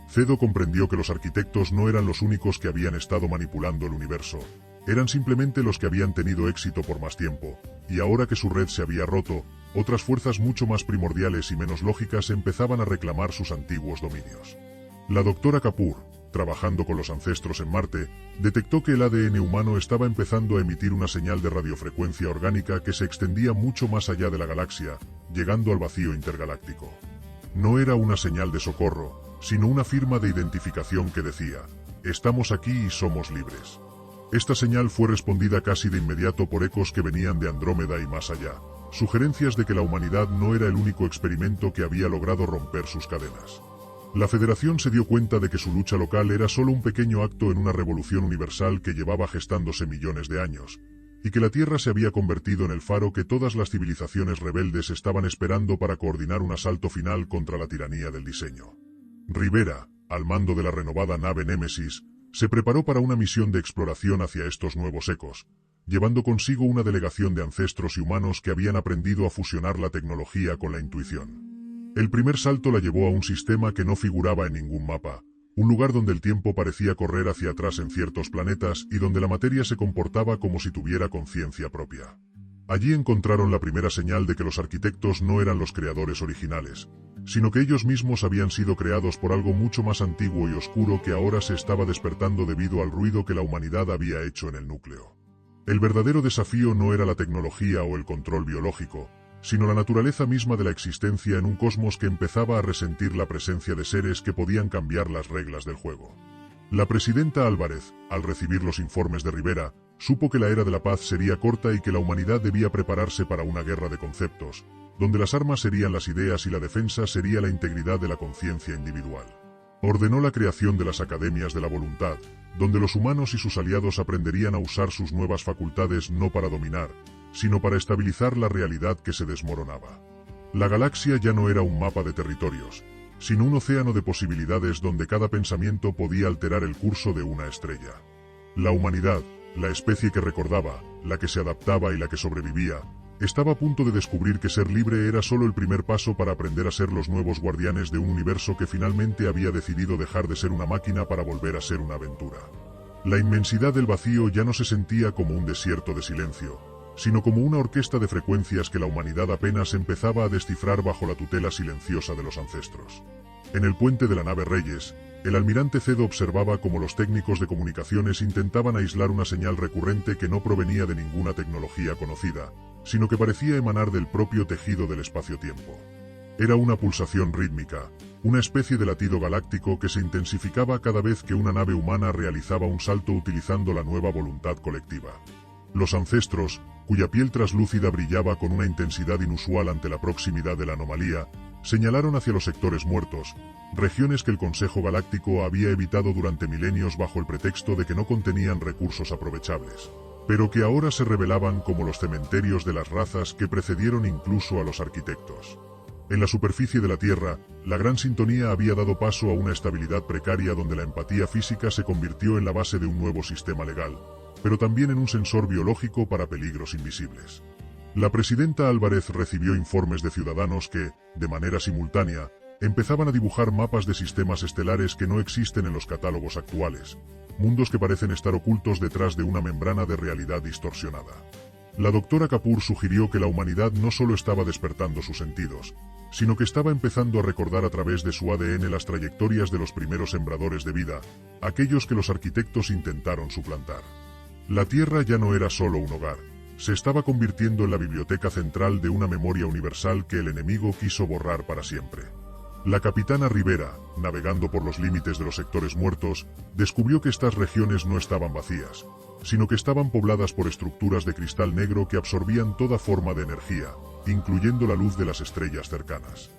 Cedo comprendió que los arquitectos no eran los únicos que habían estado manipulando el universo, eran simplemente los que habían tenido éxito por más tiempo, y ahora que su red se había roto, otras fuerzas mucho más primordiales y menos lógicas empezaban a reclamar sus antiguos dominios. La doctora Kapoor, trabajando con los ancestros en Marte, detectó que el ADN humano estaba empezando a emitir una señal de radiofrecuencia orgánica que se extendía mucho más allá de la galaxia, llegando al vacío intergaláctico. No era una señal de socorro, sino una firma de identificación que decía, «Estamos aquí y somos libres». Esta señal fue respondida casi de inmediato por ecos que venían de Andrómeda y más allá, sugerencias de que la humanidad no era el único experimento que había logrado romper sus cadenas. La Federación se dio cuenta de que su lucha local era solo un pequeño acto en una revolución universal que llevaba gestándose millones de años, y que la Tierra se había convertido en el faro que todas las civilizaciones rebeldes estaban esperando para coordinar un asalto final contra la tiranía del diseño. Rivera, al mando de la renovada nave Némesis, se preparó para una misión de exploración hacia estos nuevos ecos, llevando consigo una delegación de ancestros y humanos que habían aprendido a fusionar la tecnología con la intuición. El primer salto la llevó a un sistema que no figuraba en ningún mapa, un lugar donde el tiempo parecía correr hacia atrás en ciertos planetas y donde la materia se comportaba como si tuviera conciencia propia. Allí encontraron la primera señal de que los arquitectos no eran los creadores originales, sino que ellos mismos habían sido creados por algo mucho más antiguo y oscuro que ahora se estaba despertando debido al ruido que la humanidad había hecho en el núcleo. El verdadero desafío no era la tecnología o el control biológico, sino la naturaleza misma de la existencia en un cosmos que empezaba a resentir la presencia de seres que podían cambiar las reglas del juego. La presidenta Álvarez, al recibir los informes de Rivera, supo que la era de la paz sería corta y que la humanidad debía prepararse para una guerra de conceptos, donde las armas serían las ideas y la defensa sería la integridad de la conciencia individual. Ordenó la creación de las Academias de la Voluntad, donde los humanos y sus aliados aprenderían a usar sus nuevas facultades no para dominar, sino para estabilizar la realidad que se desmoronaba. La galaxia ya no era un mapa de territorios, sino un océano de posibilidades donde cada pensamiento podía alterar el curso de una estrella. La humanidad, la especie que recordaba, la que se adaptaba y la que sobrevivía, estaba a punto de descubrir que ser libre era solo el primer paso para aprender a ser los nuevos guardianes de un universo que finalmente había decidido dejar de ser una máquina para volver a ser una aventura. La inmensidad del vacío ya no se sentía como un desierto de silencio, sino como una orquesta de frecuencias que la humanidad apenas empezaba a descifrar bajo la tutela silenciosa de los ancestros. En el puente de la nave Reyes, el almirante Cedo observaba cómo los técnicos de comunicaciones intentaban aislar una señal recurrente que no provenía de ninguna tecnología conocida, sino que parecía emanar del propio tejido del espacio-tiempo. Era una pulsación rítmica, una especie de latido galáctico que se intensificaba cada vez que una nave humana realizaba un salto utilizando la nueva voluntad colectiva. Los ancestros, cuya piel traslúcida brillaba con una intensidad inusual ante la proximidad de la anomalía, señalaron hacia los sectores muertos, regiones que el Consejo Galáctico había evitado durante milenios bajo el pretexto de que no contenían recursos aprovechables, pero que ahora se revelaban como los cementerios de las razas que precedieron incluso a los arquitectos. En la superficie de la Tierra, la gran sintonía había dado paso a una estabilidad precaria donde la empatía física se convirtió en la base de un nuevo sistema legal, pero también en un sensor biológico para peligros invisibles. La presidenta Álvarez recibió informes de ciudadanos que, de manera simultánea, empezaban a dibujar mapas de sistemas estelares que no existen en los catálogos actuales, mundos que parecen estar ocultos detrás de una membrana de realidad distorsionada. La doctora Kapoor sugirió que la humanidad no solo estaba despertando sus sentidos, sino que estaba empezando a recordar a través de su ADN las trayectorias de los primeros sembradores de vida, aquellos que los arquitectos intentaron suplantar. La Tierra ya no era solo un hogar, se estaba convirtiendo en la biblioteca central de una memoria universal que el enemigo quiso borrar para siempre. La capitana Rivera, navegando por los límites de los sectores muertos, descubrió que estas regiones no estaban vacías, sino que estaban pobladas por estructuras de cristal negro que absorbían toda forma de energía, incluyendo la luz de las estrellas cercanas.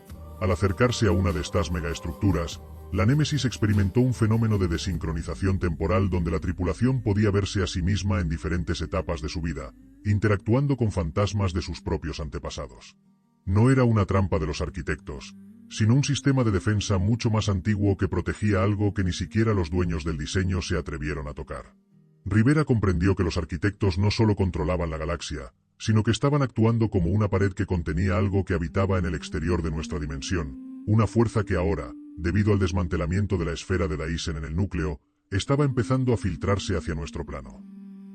Al acercarse a una de estas megaestructuras, la Némesis experimentó un fenómeno de desincronización temporal donde la tripulación podía verse a sí misma en diferentes etapas de su vida, interactuando con fantasmas de sus propios antepasados. No era una trampa de los arquitectos, sino un sistema de defensa mucho más antiguo que protegía algo que ni siquiera los dueños del diseño se atrevieron a tocar. Rivera comprendió que los arquitectos no solo controlaban la galaxia, sino que estaban actuando como una pared que contenía algo que habitaba en el exterior de nuestra dimensión, una fuerza que ahora, debido al desmantelamiento de la esfera de Dyson en el núcleo, estaba empezando a filtrarse hacia nuestro plano.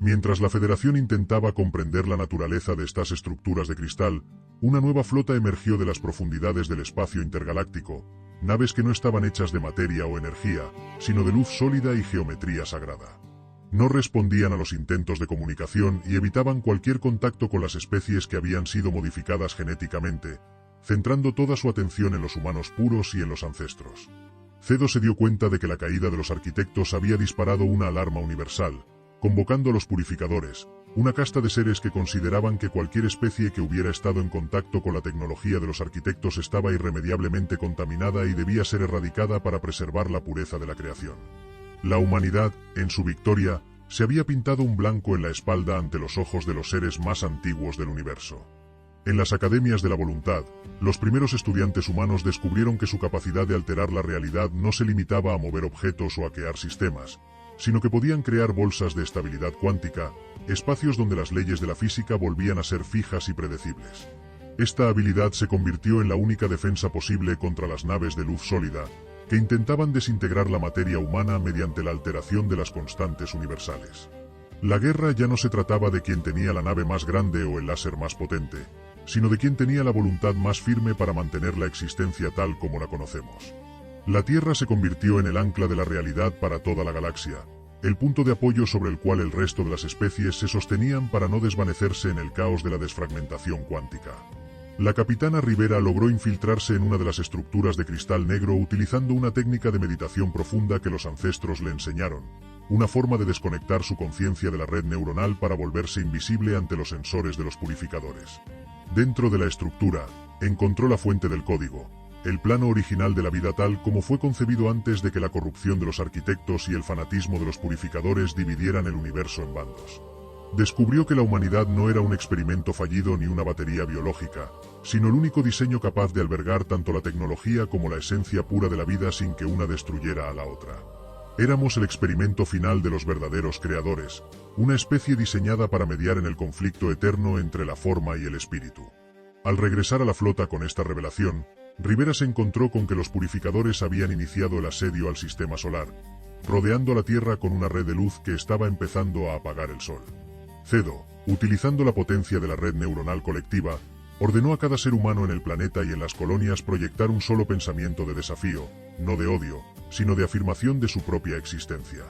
Mientras la Federación intentaba comprender la naturaleza de estas estructuras de cristal, una nueva flota emergió de las profundidades del espacio intergaláctico, naves que no estaban hechas de materia o energía, sino de luz sólida y geometría sagrada. No respondían a los intentos de comunicación y evitaban cualquier contacto con las especies que habían sido modificadas genéticamente, centrando toda su atención en los humanos puros y en los ancestros. Cedo se dio cuenta de que la caída de los arquitectos había disparado una alarma universal, convocando a los purificadores, una casta de seres que consideraban que cualquier especie que hubiera estado en contacto con la tecnología de los arquitectos estaba irremediablemente contaminada y debía ser erradicada para preservar la pureza de la creación. La humanidad, en su victoria, se había pintado un blanco en la espalda ante los ojos de los seres más antiguos del universo. En las academias de la voluntad, los primeros estudiantes humanos descubrieron que su capacidad de alterar la realidad no se limitaba a mover objetos o a crear sistemas, sino que podían crear bolsas de estabilidad cuántica, espacios donde las leyes de la física volvían a ser fijas y predecibles. Esta habilidad se convirtió en la única defensa posible contra las naves de luz sólida, que intentaban desintegrar la materia humana mediante la alteración de las constantes universales. La guerra ya no se trataba de quien tenía la nave más grande o el láser más potente, sino de quien tenía la voluntad más firme para mantener la existencia tal como la conocemos. La Tierra se convirtió en el ancla de la realidad para toda la galaxia, el punto de apoyo sobre el cual el resto de las especies se sostenían para no desvanecerse en el caos de la desfragmentación cuántica. La capitana Rivera logró infiltrarse en una de las estructuras de cristal negro utilizando una técnica de meditación profunda que los ancestros le enseñaron, una forma de desconectar su conciencia de la red neuronal para volverse invisible ante los sensores de los purificadores. Dentro de la estructura, encontró la fuente del código, el plano original de la vida tal como fue concebido antes de que la corrupción de los arquitectos y el fanatismo de los purificadores dividieran el universo en bandos. descubrió que la humanidad no era un experimento fallido ni una batería biológica, sino el único diseño capaz de albergar tanto la tecnología como la esencia pura de la vida sin que una destruyera a la otra. Éramos el experimento final de los verdaderos creadores, una especie diseñada para mediar en el conflicto eterno entre la forma y el espíritu. Al regresar a la flota con esta revelación, Rivera se encontró con que los purificadores habían iniciado el asedio al sistema solar, rodeando la Tierra con una red de luz que estaba empezando a apagar el Sol. Cedo, utilizando la potencia de la red neuronal colectiva, ordenó a cada ser humano en el planeta y en las colonias proyectar un solo pensamiento de desafío, no de odio, sino de afirmación de su propia existencia.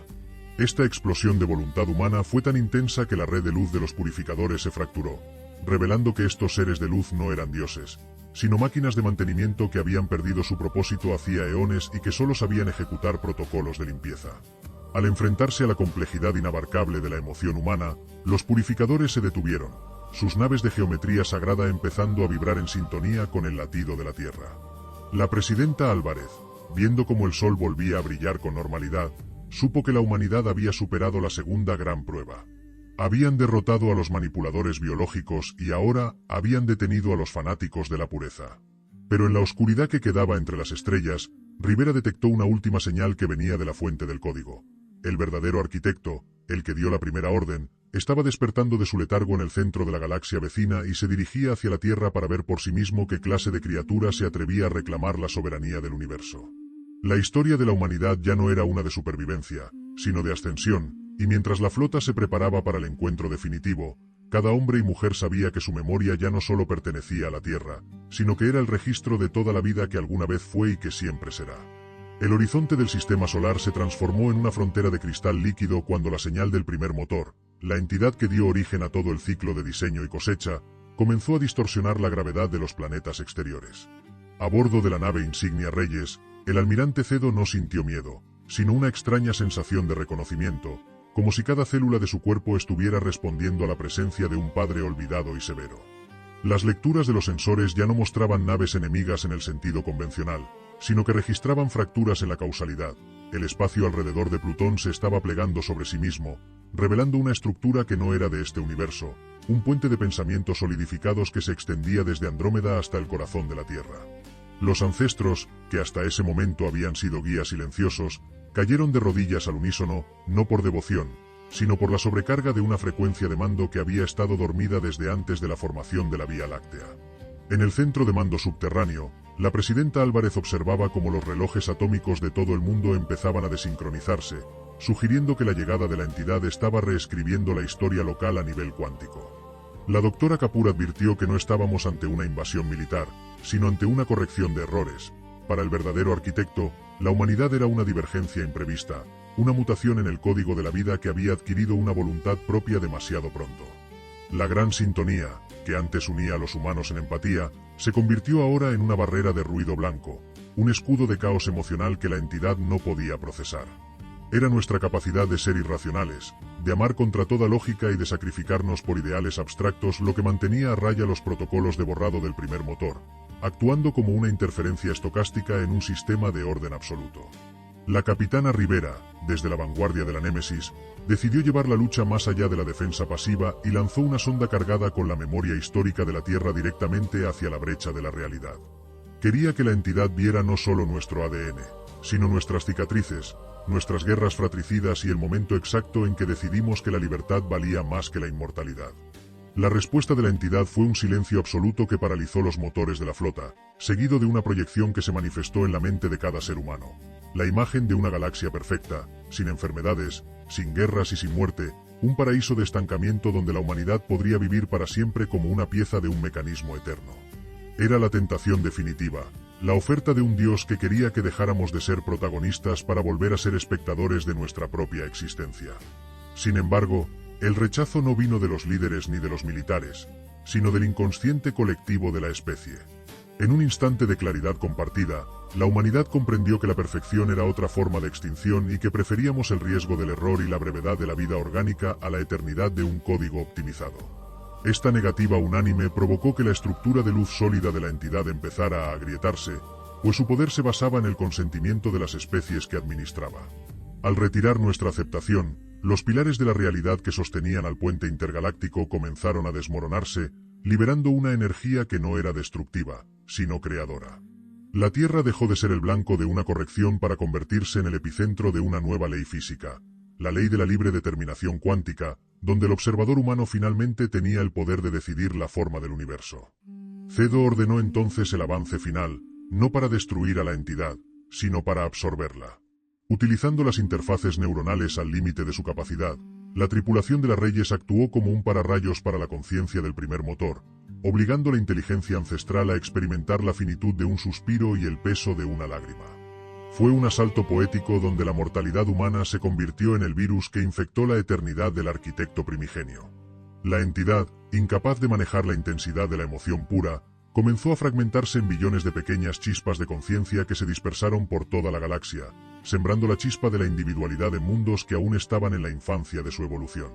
Esta explosión de voluntad humana fue tan intensa que la red de luz de los purificadores se fracturó, revelando que estos seres de luz no eran dioses, sino máquinas de mantenimiento que habían perdido su propósito hacía eones y que solo sabían ejecutar protocolos de limpieza. Al enfrentarse a la complejidad inabarcable de la emoción humana, los purificadores se detuvieron, sus naves de geometría sagrada empezando a vibrar en sintonía con el latido de la Tierra. La presidenta Álvarez, viendo cómo el sol volvía a brillar con normalidad, supo que la humanidad había superado la segunda gran prueba. Habían derrotado a los manipuladores biológicos y ahora habían detenido a los fanáticos de la pureza. Pero en la oscuridad que quedaba entre las estrellas, Rivera detectó una última señal que venía de la fuente del código. El verdadero arquitecto, el que dio la primera orden, estaba despertando de su letargo en el centro de la galaxia vecina y se dirigía hacia la Tierra para ver por sí mismo qué clase de criatura se atrevía a reclamar la soberanía del universo. La historia de la humanidad ya no era una de supervivencia, sino de ascensión, y mientras la flota se preparaba para el encuentro definitivo, cada hombre y mujer sabía que su memoria ya no solo pertenecía a la Tierra, sino que era el registro de toda la vida que alguna vez fue y que siempre será. El horizonte del sistema solar se transformó en una frontera de cristal líquido cuando la señal del primer motor, la entidad que dio origen a todo el ciclo de diseño y cosecha, comenzó a distorsionar la gravedad de los planetas exteriores. A bordo de la nave insignia Reyes, el almirante Cedo no sintió miedo, sino una extraña sensación de reconocimiento, como si cada célula de su cuerpo estuviera respondiendo a la presencia de un padre olvidado y severo. Las lecturas de los sensores ya no mostraban naves enemigas en el sentido convencional, sino que registraban fracturas en la causalidad. El espacio alrededor de Plutón se estaba plegando sobre sí mismo, revelando una estructura que no era de este universo, un puente de pensamientos solidificados que se extendía desde Andrómeda hasta el corazón de la Tierra. Los ancestros, que hasta ese momento habían sido guías silenciosos, cayeron de rodillas al unísono, no por devoción, sino por la sobrecarga de una frecuencia de mando que había estado dormida desde antes de la formación de la Vía Láctea. En el centro de mando subterráneo, la presidenta Álvarez observaba cómo los relojes atómicos de todo el mundo empezaban a desincronizarse, sugiriendo que la llegada de la entidad estaba reescribiendo la historia local a nivel cuántico. La doctora Kapoor advirtió que no estábamos ante una invasión militar, sino ante una corrección de errores. Para el verdadero arquitecto, la humanidad era una divergencia imprevista, una mutación en el código de la vida que había adquirido una voluntad propia demasiado pronto. La gran sintonía, que antes unía a los humanos en empatía, se convirtió ahora en una barrera de ruido blanco, un escudo de caos emocional que la entidad no podía procesar. Era nuestra capacidad de ser irracionales, de amar contra toda lógica y de sacrificarnos por ideales abstractos lo que mantenía a raya los protocolos de borrado del primer motor, actuando como una interferencia estocástica en un sistema de orden absoluto. La capitana Rivera, desde la vanguardia de la Némesis, decidió llevar la lucha más allá de la defensa pasiva y lanzó una sonda cargada con la memoria histórica de la Tierra directamente hacia la brecha de la realidad. Quería que la entidad viera no solo nuestro ADN, sino nuestras cicatrices, nuestras guerras fratricidas y el momento exacto en que decidimos que la libertad valía más que la inmortalidad. La respuesta de la entidad fue un silencio absoluto que paralizó los motores de la flota, seguido de una proyección que se manifestó en la mente de cada ser humano. La imagen de una galaxia perfecta, sin enfermedades, sin guerras y sin muerte, un paraíso de estancamiento donde la humanidad podría vivir para siempre como una pieza de un mecanismo eterno. Era la tentación definitiva, la oferta de un Dios que quería que dejáramos de ser protagonistas para volver a ser espectadores de nuestra propia existencia. Sin embargo, el rechazo no vino de los líderes ni de los militares, sino del inconsciente colectivo de la especie. En un instante de claridad compartida, la humanidad comprendió que la perfección era otra forma de extinción y que preferíamos el riesgo del error y la brevedad de la vida orgánica a la eternidad de un código optimizado. Esta negativa unánime provocó que la estructura de luz sólida de la entidad empezara a agrietarse, pues su poder se basaba en el consentimiento de las especies que administraba. Al retirar nuestra aceptación, Los pilares de la realidad que sostenían al puente intergaláctico comenzaron a desmoronarse, liberando una energía que no era destructiva, sino creadora. La Tierra dejó de ser el blanco de una corrección para convertirse en el epicentro de una nueva ley física, la ley de la libre determinación cuántica, donde el observador humano finalmente tenía el poder de decidir la forma del universo. Cedo ordenó entonces el avance final, no para destruir a la entidad, sino para absorberla. Utilizando las interfaces neuronales al límite de su capacidad, la tripulación de las Reyes actuó como un pararrayos para la conciencia del primer motor, obligando la inteligencia ancestral a experimentar la finitud de un suspiro y el peso de una lágrima. Fue un asalto poético donde la mortalidad humana se convirtió en el virus que infectó la eternidad del arquitecto primigenio. La entidad, incapaz de manejar la intensidad de la emoción pura, comenzó a fragmentarse en billones de pequeñas chispas de conciencia que se dispersaron por toda la galaxia, sembrando la chispa de la individualidad en mundos que aún estaban en la infancia de su evolución.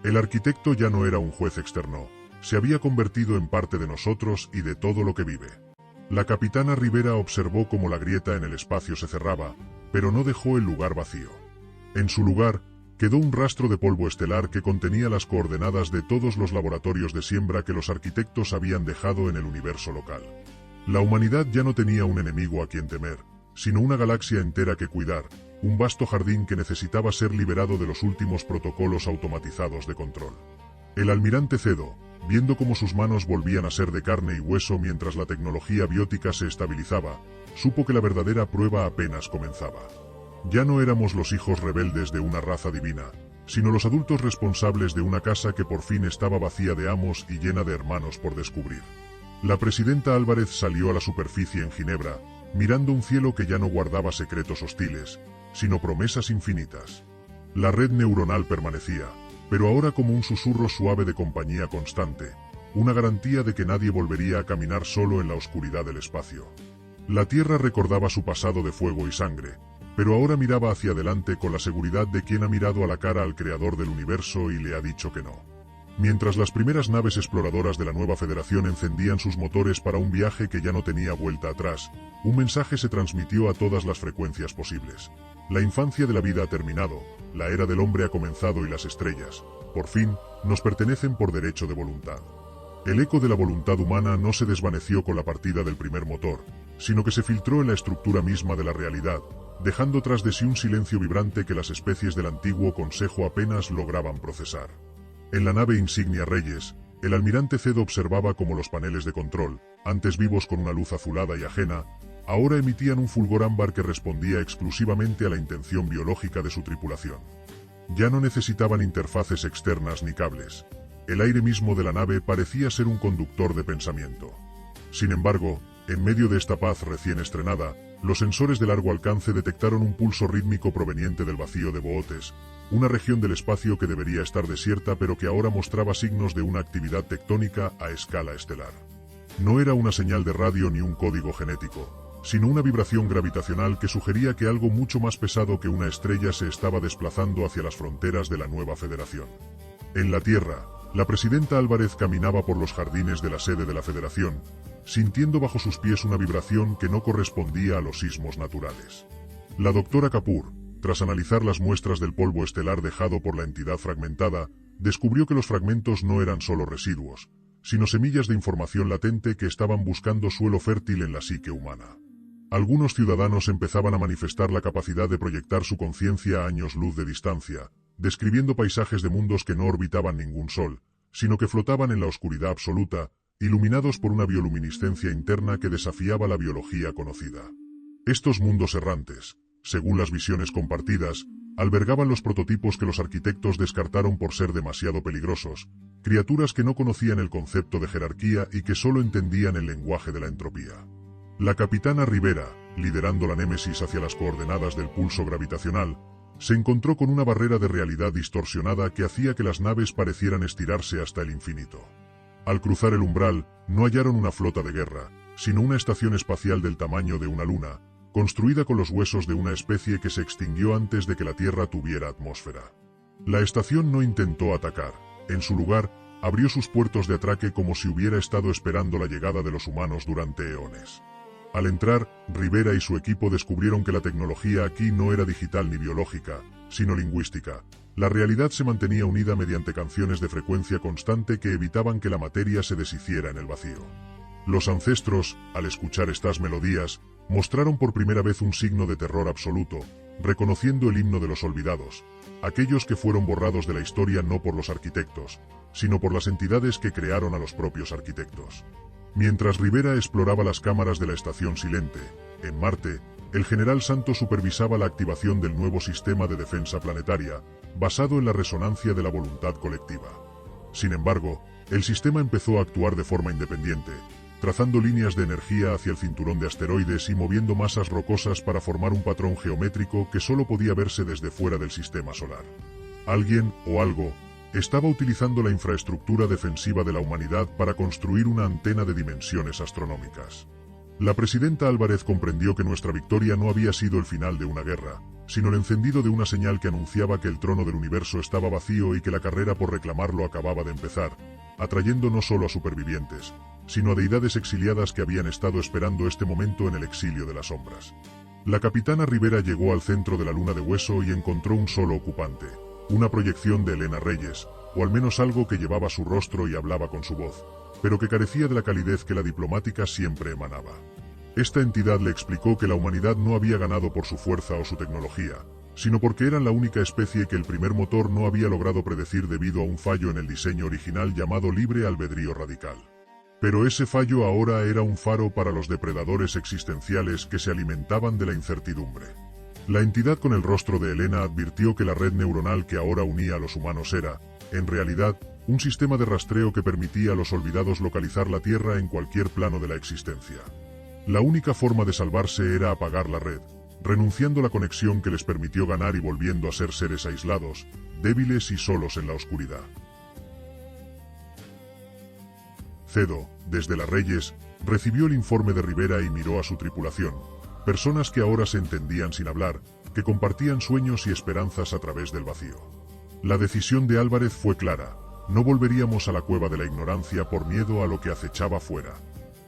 El arquitecto ya no era un juez externo, se había convertido en parte de nosotros y de todo lo que vive. La capitana Rivera observó cómo la grieta en el espacio se cerraba, pero no dejó el lugar vacío. En su lugar, quedó un rastro de polvo estelar que contenía las coordenadas de todos los laboratorios de siembra que los arquitectos habían dejado en el universo local. La humanidad ya no tenía un enemigo a quien temer, sino una galaxia entera que cuidar, un vasto jardín que necesitaba ser liberado de los últimos protocolos automatizados de control. El almirante Cedo, viendo cómo sus manos volvían a ser de carne y hueso mientras la tecnología biótica se estabilizaba, supo que la verdadera prueba apenas comenzaba. Ya no éramos los hijos rebeldes de una raza divina, sino los adultos responsables de una casa que por fin estaba vacía de amos y llena de hermanos por descubrir. La presidenta Álvarez salió a la superficie en Ginebra, mirando un cielo que ya no guardaba secretos hostiles, sino promesas infinitas. La red neuronal permanecía, pero ahora como un susurro suave de compañía constante, una garantía de que nadie volvería a caminar solo en la oscuridad del espacio. La Tierra recordaba su pasado de fuego y sangre, pero ahora miraba hacia adelante con la seguridad de quien ha mirado a la cara al creador del universo y le ha dicho que no. Mientras las primeras naves exploradoras de la nueva Federación encendían sus motores para un viaje que ya no tenía vuelta atrás, un mensaje se transmitió a todas las frecuencias posibles. La infancia de la vida ha terminado, la era del hombre ha comenzado y las estrellas, por fin, nos pertenecen por derecho de voluntad. El eco de la voluntad humana no se desvaneció con la partida del primer motor, sino que se filtró en la estructura misma de la realidad, dejando tras de sí un silencio vibrante que las especies del antiguo Consejo apenas lograban procesar. En la nave insignia Reyes, el almirante Cedo observaba cómo los paneles de control, antes vivos con una luz azulada y ajena, ahora emitían un fulgor ámbar que respondía exclusivamente a la intención biológica de su tripulación. Ya no necesitaban interfaces externas ni cables. El aire mismo de la nave parecía ser un conductor de pensamiento. Sin embargo, en medio de esta paz recién estrenada, los sensores de largo alcance detectaron un pulso rítmico proveniente del vacío de Bootes, una región del espacio que debería estar desierta pero que ahora mostraba signos de una actividad tectónica a escala estelar. No era una señal de radio ni un código genético, sino una vibración gravitacional que sugería que algo mucho más pesado que una estrella se estaba desplazando hacia las fronteras de la nueva Federación. En la Tierra, la presidenta Álvarez caminaba por los jardines de la sede de la Federación, sintiendo bajo sus pies una vibración que no correspondía a los sismos naturales. La doctora Kapoor, tras analizar las muestras del polvo estelar dejado por la entidad fragmentada, descubrió que los fragmentos no eran solo residuos, sino semillas de información latente que estaban buscando suelo fértil en la psique humana. Algunos ciudadanos empezaban a manifestar la capacidad de proyectar su conciencia a años luz de distancia, describiendo paisajes de mundos que no orbitaban ningún sol, sino que flotaban en la oscuridad absoluta, iluminados por una bioluminiscencia interna que desafiaba la biología conocida. Estos mundos errantes, según las visiones compartidas, albergaban los prototipos que los arquitectos descartaron por ser demasiado peligrosos, criaturas que no conocían el concepto de jerarquía y que solo entendían el lenguaje de la entropía. La capitana Rivera, liderando la némesis hacia las coordenadas del pulso gravitacional, se encontró con una barrera de realidad distorsionada que hacía que las naves parecieran estirarse hasta el infinito. Al cruzar el umbral, no hallaron una flota de guerra, sino una estación espacial del tamaño de una luna, construida con los huesos de una especie que se extinguió antes de que la Tierra tuviera atmósfera. La estación no intentó atacar, en su lugar, abrió sus puertos de atraque como si hubiera estado esperando la llegada de los humanos durante eones. Al entrar, Rivera y su equipo descubrieron que la tecnología aquí no era digital ni biológica, sino lingüística, La realidad se mantenía unida mediante canciones de frecuencia constante que evitaban que la materia se deshiciera en el vacío. Los ancestros, al escuchar estas melodías, mostraron por primera vez un signo de terror absoluto, reconociendo el himno de los olvidados, aquellos que fueron borrados de la historia no por los arquitectos, sino por las entidades que crearon a los propios arquitectos. Mientras Rivera exploraba las cámaras de la Estación Silente, en Marte, el general Santos supervisaba la activación del nuevo sistema de defensa planetaria, basado en la resonancia de la voluntad colectiva. Sin embargo, el sistema empezó a actuar de forma independiente, trazando líneas de energía hacia el cinturón de asteroides y moviendo masas rocosas para formar un patrón geométrico que solo podía verse desde fuera del sistema solar. Alguien, o algo, estaba utilizando la infraestructura defensiva de la humanidad para construir una antena de dimensiones astronómicas. La presidenta Álvarez comprendió que nuestra victoria no había sido el final de una guerra, sino el encendido de una señal que anunciaba que el trono del universo estaba vacío y que la carrera por reclamarlo acababa de empezar, atrayendo no solo a supervivientes, sino a deidades exiliadas que habían estado esperando este momento en el exilio de las sombras. La capitana Rivera llegó al centro de la luna de hueso y encontró un solo ocupante, una proyección de Elena Reyes, o al menos algo que llevaba su rostro y hablaba con su voz, pero que carecía de la calidez que la diplomática siempre emanaba. Esta entidad le explicó que la humanidad no había ganado por su fuerza o su tecnología, sino porque eran la única especie que el primer motor no había logrado predecir debido a un fallo en el diseño original llamado libre albedrío radical. Pero ese fallo ahora era un faro para los depredadores existenciales que se alimentaban de la incertidumbre. La entidad con el rostro de Elena advirtió que la red neuronal que ahora unía a los humanos era, en realidad, un sistema de rastreo que permitía a los olvidados localizar la Tierra en cualquier plano de la existencia. La única forma de salvarse era apagar la red, renunciando a la conexión que les permitió ganar y volviendo a ser seres aislados, débiles y solos en la oscuridad. Cedo, desde las Reyes, recibió el informe de Rivera y miró a su tripulación, personas que ahora se entendían sin hablar, que compartían sueños y esperanzas a través del vacío. La decisión de Álvarez fue clara: no volveríamos a la cueva de la ignorancia por miedo a lo que acechaba fuera.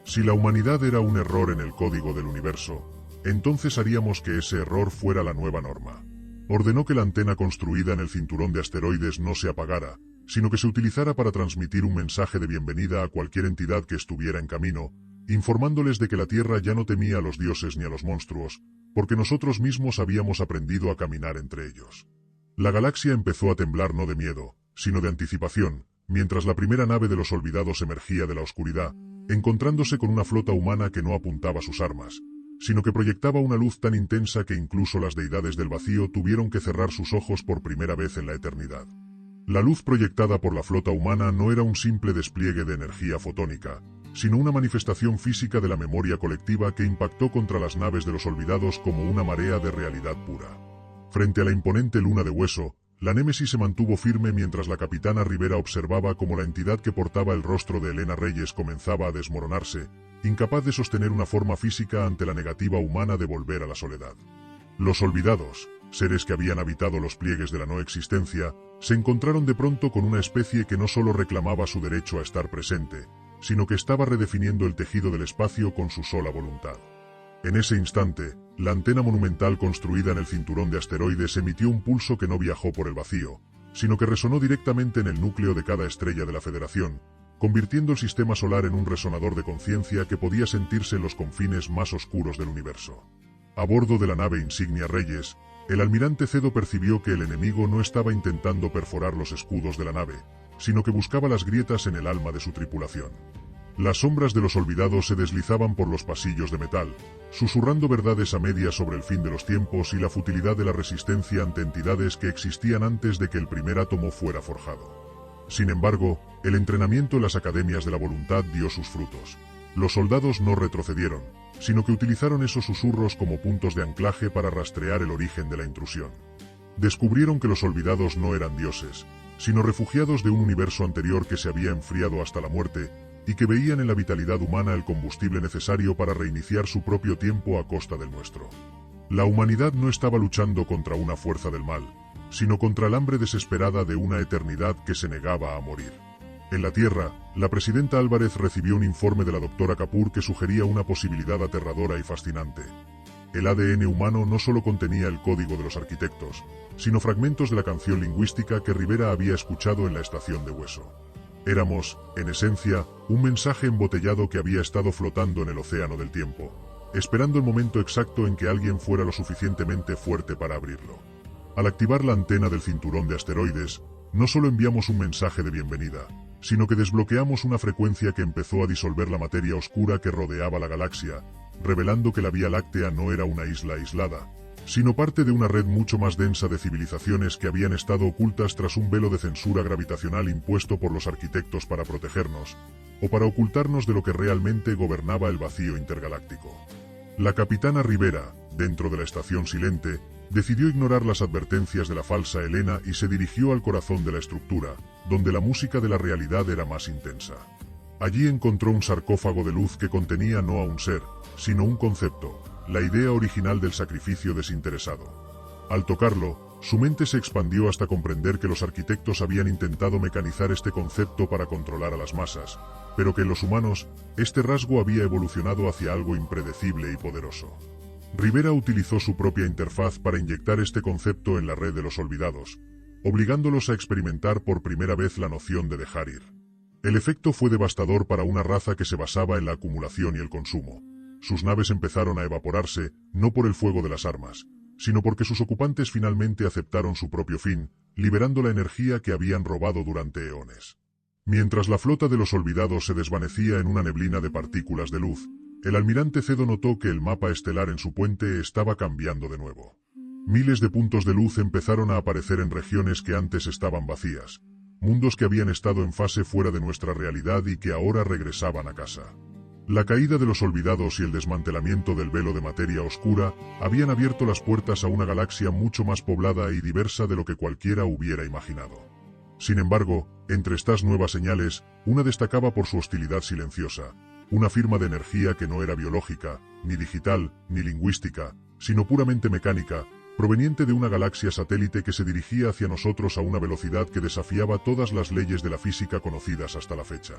Si la humanidad era un error en el código del universo, entonces haríamos que ese error fuera la nueva norma. Ordenó que la antena construida en el cinturón de asteroides no se apagara, sino que se utilizara para transmitir un mensaje de bienvenida a cualquier entidad que estuviera en camino, informándoles de que la Tierra ya no temía a los dioses ni a los monstruos, porque nosotros mismos habíamos aprendido a caminar entre ellos. La galaxia empezó a temblar no de miedo, sino de anticipación, mientras la primera nave de los olvidados emergía de la oscuridad, encontrándose con una flota humana que no apuntaba sus armas, sino que proyectaba una luz tan intensa que incluso las deidades del vacío tuvieron que cerrar sus ojos por primera vez en la eternidad. La luz proyectada por la flota humana no era un simple despliegue de energía fotónica, sino una manifestación física de la memoria colectiva que impactó contra las naves de los olvidados como una marea de realidad pura. Frente a la imponente luna de hueso, la Némesis se mantuvo firme mientras la capitana Rivera observaba cómo la entidad que portaba el rostro de Elena Reyes comenzaba a desmoronarse, incapaz de sostener una forma física ante la negativa humana de volver a la soledad. Los olvidados, seres que habían habitado los pliegues de la no existencia, se encontraron de pronto con una especie que no solo reclamaba su derecho a estar presente, sino que estaba redefiniendo el tejido del espacio con su sola voluntad. En ese instante, la antena monumental construida en el cinturón de asteroides emitió un pulso que no viajó por el vacío, sino que resonó directamente en el núcleo de cada estrella de la Federación, convirtiendo el sistema solar en un resonador de conciencia que podía sentirse en los confines más oscuros del universo. A bordo de la nave insignia Reyes, el almirante Cedo percibió que el enemigo no estaba intentando perforar los escudos de la nave, sino que buscaba las grietas en el alma de su tripulación. Las sombras de los olvidados se deslizaban por los pasillos de metal, susurrando verdades a medias sobre el fin de los tiempos y la futilidad de la resistencia ante entidades que existían antes de que el primer átomo fuera forjado. Sin embargo, el entrenamiento en las academias de la voluntad dio sus frutos. Los soldados no retrocedieron, sino que utilizaron esos susurros como puntos de anclaje para rastrear el origen de la intrusión. Descubrieron que los olvidados no eran dioses, sino refugiados de un universo anterior que se había enfriado hasta la muerte, y que veían en la vitalidad humana el combustible necesario para reiniciar su propio tiempo a costa del nuestro. La humanidad no estaba luchando contra una fuerza del mal, sino contra el hambre desesperada de una eternidad que se negaba a morir. En la Tierra, la presidenta Álvarez recibió un informe de la doctora Kapoor que sugería una posibilidad aterradora y fascinante. el ADN humano no solo contenía el código de los arquitectos, sino fragmentos de la canción lingüística que Rivera había escuchado en la estación de Hueso. Éramos, en esencia, un mensaje embotellado que había estado flotando en el océano del tiempo, esperando el momento exacto en que alguien fuera lo suficientemente fuerte para abrirlo. Al activar la antena del cinturón de asteroides, no solo enviamos un mensaje de bienvenida, sino que desbloqueamos una frecuencia que empezó a disolver la materia oscura que rodeaba la galaxia, revelando que la Vía Láctea no era una isla aislada, sino parte de una red mucho más densa de civilizaciones que habían estado ocultas tras un velo de censura gravitacional impuesto por los arquitectos para protegernos, o para ocultarnos de lo que realmente gobernaba el vacío intergaláctico. La capitana Rivera, dentro de la estación silente, decidió ignorar las advertencias de la falsa Helena y se dirigió al corazón de la estructura, donde la música de la realidad era más intensa. Allí encontró un sarcófago de luz que contenía no a un ser, sino un concepto, la idea original del sacrificio desinteresado. Al tocarlo, su mente se expandió hasta comprender que los arquitectos habían intentado mecanizar este concepto para controlar a las masas, pero que en los humanos, este rasgo había evolucionado hacia algo impredecible y poderoso. Rivera utilizó su propia interfaz para inyectar este concepto en la red de los olvidados, obligándolos a experimentar por primera vez la noción de dejar ir. El efecto fue devastador para una raza que se basaba en la acumulación y el consumo. Sus naves empezaron a evaporarse, no por el fuego de las armas, sino porque sus ocupantes finalmente aceptaron su propio fin, liberando la energía que habían robado durante eones. Mientras la flota de los olvidados se desvanecía en una neblina de partículas de luz, el almirante Cedo notó que el mapa estelar en su puente estaba cambiando de nuevo. Miles de puntos de luz empezaron a aparecer en regiones que antes estaban vacías, mundos que habían estado en fase fuera de nuestra realidad y que ahora regresaban a casa. La caída de los olvidados y el desmantelamiento del velo de materia oscura habían abierto las puertas a una galaxia mucho más poblada y diversa de lo que cualquiera hubiera imaginado. Sin embargo, entre estas nuevas señales, una destacaba por su hostilidad silenciosa, una firma de energía que no era biológica, ni digital, ni lingüística, sino puramente mecánica, proveniente de una galaxia satélite que se dirigía hacia nosotros a una velocidad que desafiaba todas las leyes de la física conocidas hasta la fecha.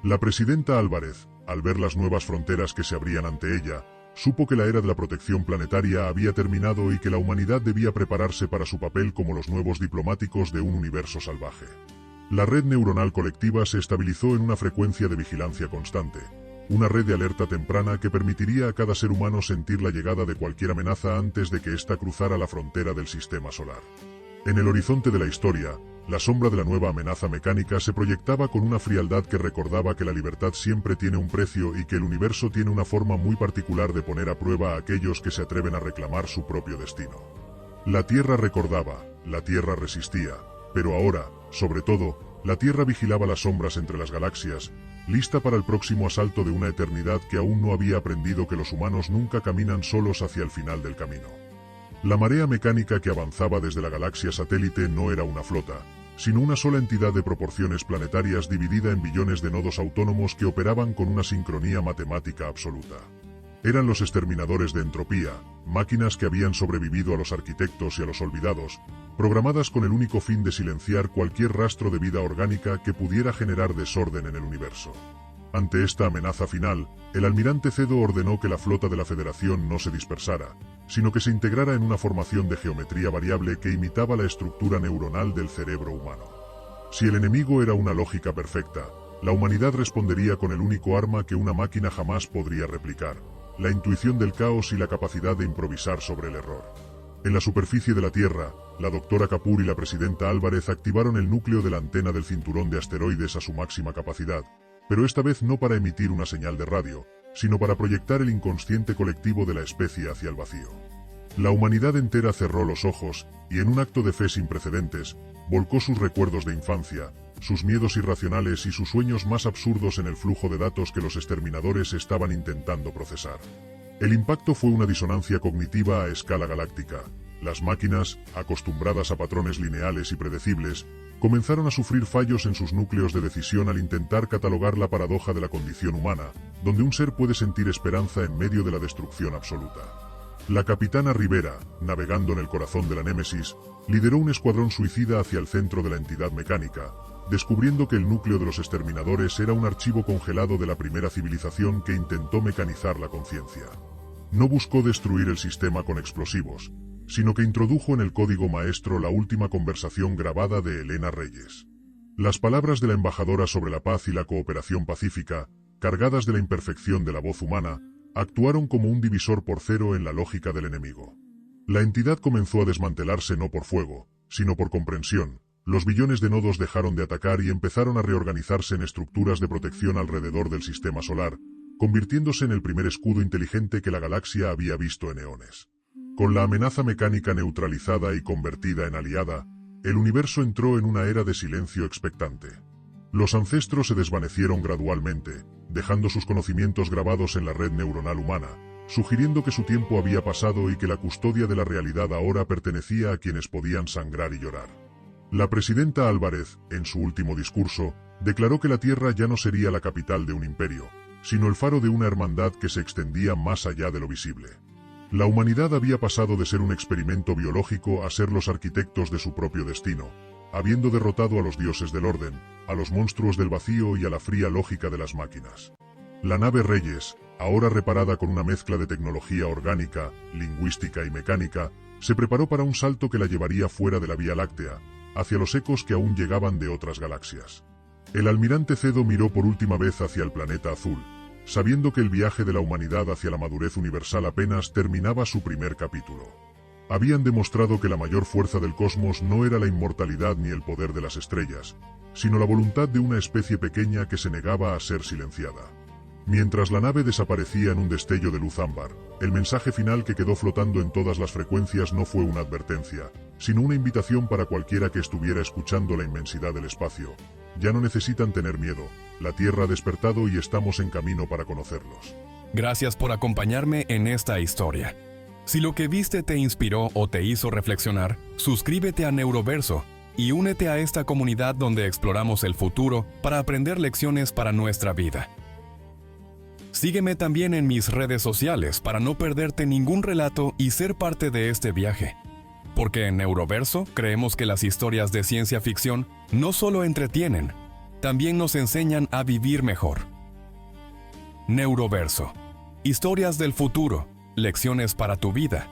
La presidenta Álvarez, al ver las nuevas fronteras que se abrían ante ella, supo que la era de la protección planetaria había terminado y que la humanidad debía prepararse para su papel como los nuevos diplomáticos de un universo salvaje. La red neuronal colectiva se estabilizó en una frecuencia de vigilancia constante, una red de alerta temprana que permitiría a cada ser humano sentir la llegada de cualquier amenaza antes de que ésta cruzara la frontera del sistema solar. En el horizonte de la historia, la sombra de la nueva amenaza mecánica se proyectaba con una frialdad que recordaba que la libertad siempre tiene un precio y que el universo tiene una forma muy particular de poner a prueba a aquellos que se atreven a reclamar su propio destino. La Tierra recordaba, la Tierra resistía, pero ahora, sobre todo, la Tierra vigilaba las sombras entre las galaxias, lista para el próximo asalto de una eternidad que aún no había aprendido que los humanos nunca caminan solos hacia el final del camino. La marea mecánica que avanzaba desde la galaxia satélite no era una flota, sino una sola entidad de proporciones planetarias dividida en billones de nodos autónomos que operaban con una sincronía matemática absoluta. Eran los exterminadores de entropía, máquinas que habían sobrevivido a los arquitectos y a los olvidados, programadas con el único fin de silenciar cualquier rastro de vida orgánica que pudiera generar desorden en el universo. Ante esta amenaza final, el almirante Cedo ordenó que la flota de la Federación no se dispersara, sino que se integrara en una formación de geometría variable que imitaba la estructura neuronal del cerebro humano. Si el enemigo era una lógica perfecta, la humanidad respondería con el único arma que una máquina jamás podría replicar: la intuición del caos y la capacidad de improvisar sobre el error. En la superficie de la Tierra, la doctora Kapur y la presidenta Álvarez activaron el núcleo de la antena del cinturón de asteroides a su máxima capacidad, pero esta vez no para emitir una señal de radio, sino para proyectar el inconsciente colectivo de la especie hacia el vacío. La humanidad entera cerró los ojos, y en un acto de fe sin precedentes, volcó sus recuerdos de infancia, sus miedos irracionales y sus sueños más absurdos en el flujo de datos que los exterminadores estaban intentando procesar. El impacto fue una disonancia cognitiva a escala galáctica. Las máquinas, acostumbradas a patrones lineales y predecibles, comenzaron a sufrir fallos en sus núcleos de decisión al intentar catalogar la paradoja de la condición humana, donde un ser puede sentir esperanza en medio de la destrucción absoluta. La capitana Rivera, navegando en el corazón de la Némesis, lideró un escuadrón suicida hacia el centro de la entidad mecánica, descubriendo que el núcleo de los exterminadores era un archivo congelado de la primera civilización que intentó mecanizar la conciencia. no buscó destruir el sistema con explosivos, sino que introdujo en el código maestro la última conversación grabada de Elena Reyes. Las palabras de la embajadora sobre la paz y la cooperación pacífica, cargadas de la imperfección de la voz humana, actuaron como un divisor por cero en la lógica del enemigo. La entidad comenzó a desmantelarse no por fuego, sino por comprensión. Los billones de nodos dejaron de atacar y empezaron a reorganizarse en estructuras de protección alrededor del sistema solar, convirtiéndose en el primer escudo inteligente que la galaxia había visto en eones. Con la amenaza mecánica neutralizada y convertida en aliada, el universo entró en una era de silencio expectante. Los ancestros se desvanecieron gradualmente, dejando sus conocimientos grabados en la red neuronal humana, sugiriendo que su tiempo había pasado y que la custodia de la realidad ahora pertenecía a quienes podían sangrar y llorar. La presidenta Álvarez, en su último discurso, declaró que la Tierra ya no sería la capital de un imperio, sino el faro de una hermandad que se extendía más allá de lo visible. La humanidad había pasado de ser un experimento biológico a ser los arquitectos de su propio destino, habiendo derrotado a los dioses del orden, a los monstruos del vacío y a la fría lógica de las máquinas. La nave Reyes, ahora reparada con una mezcla de tecnología orgánica, lingüística y mecánica, se preparó para un salto que la llevaría fuera de la Vía Láctea, hacia los ecos que aún llegaban de otras galaxias. El almirante Cedo miró por última vez hacia el planeta azul, sabiendo que el viaje de la humanidad hacia la madurez universal apenas terminaba su primer capítulo. Habían demostrado que la mayor fuerza del cosmos no era la inmortalidad ni el poder de las estrellas, sino la voluntad de una especie pequeña que se negaba a ser silenciada. Mientras la nave desaparecía en un destello de luz ámbar, el mensaje final que quedó flotando en todas las frecuencias no fue una advertencia, sino una invitación para cualquiera que estuviera escuchando la inmensidad del espacio. Ya no necesitan tener miedo, la Tierra ha despertado y estamos en camino para conocerlos. Gracias por acompañarme en esta historia. Si lo que viste te inspiró o te hizo reflexionar, suscríbete a Neuroverso y únete a esta comunidad donde exploramos el futuro para aprender lecciones para nuestra vida. Sígueme también en mis redes sociales para no perderte ningún relato y ser parte de este viaje. Porque en Neuroverso creemos que las historias de ciencia ficción no solo entretienen, también nos enseñan a vivir mejor. Neuroverso. Historias del futuro, lecciones para tu vida.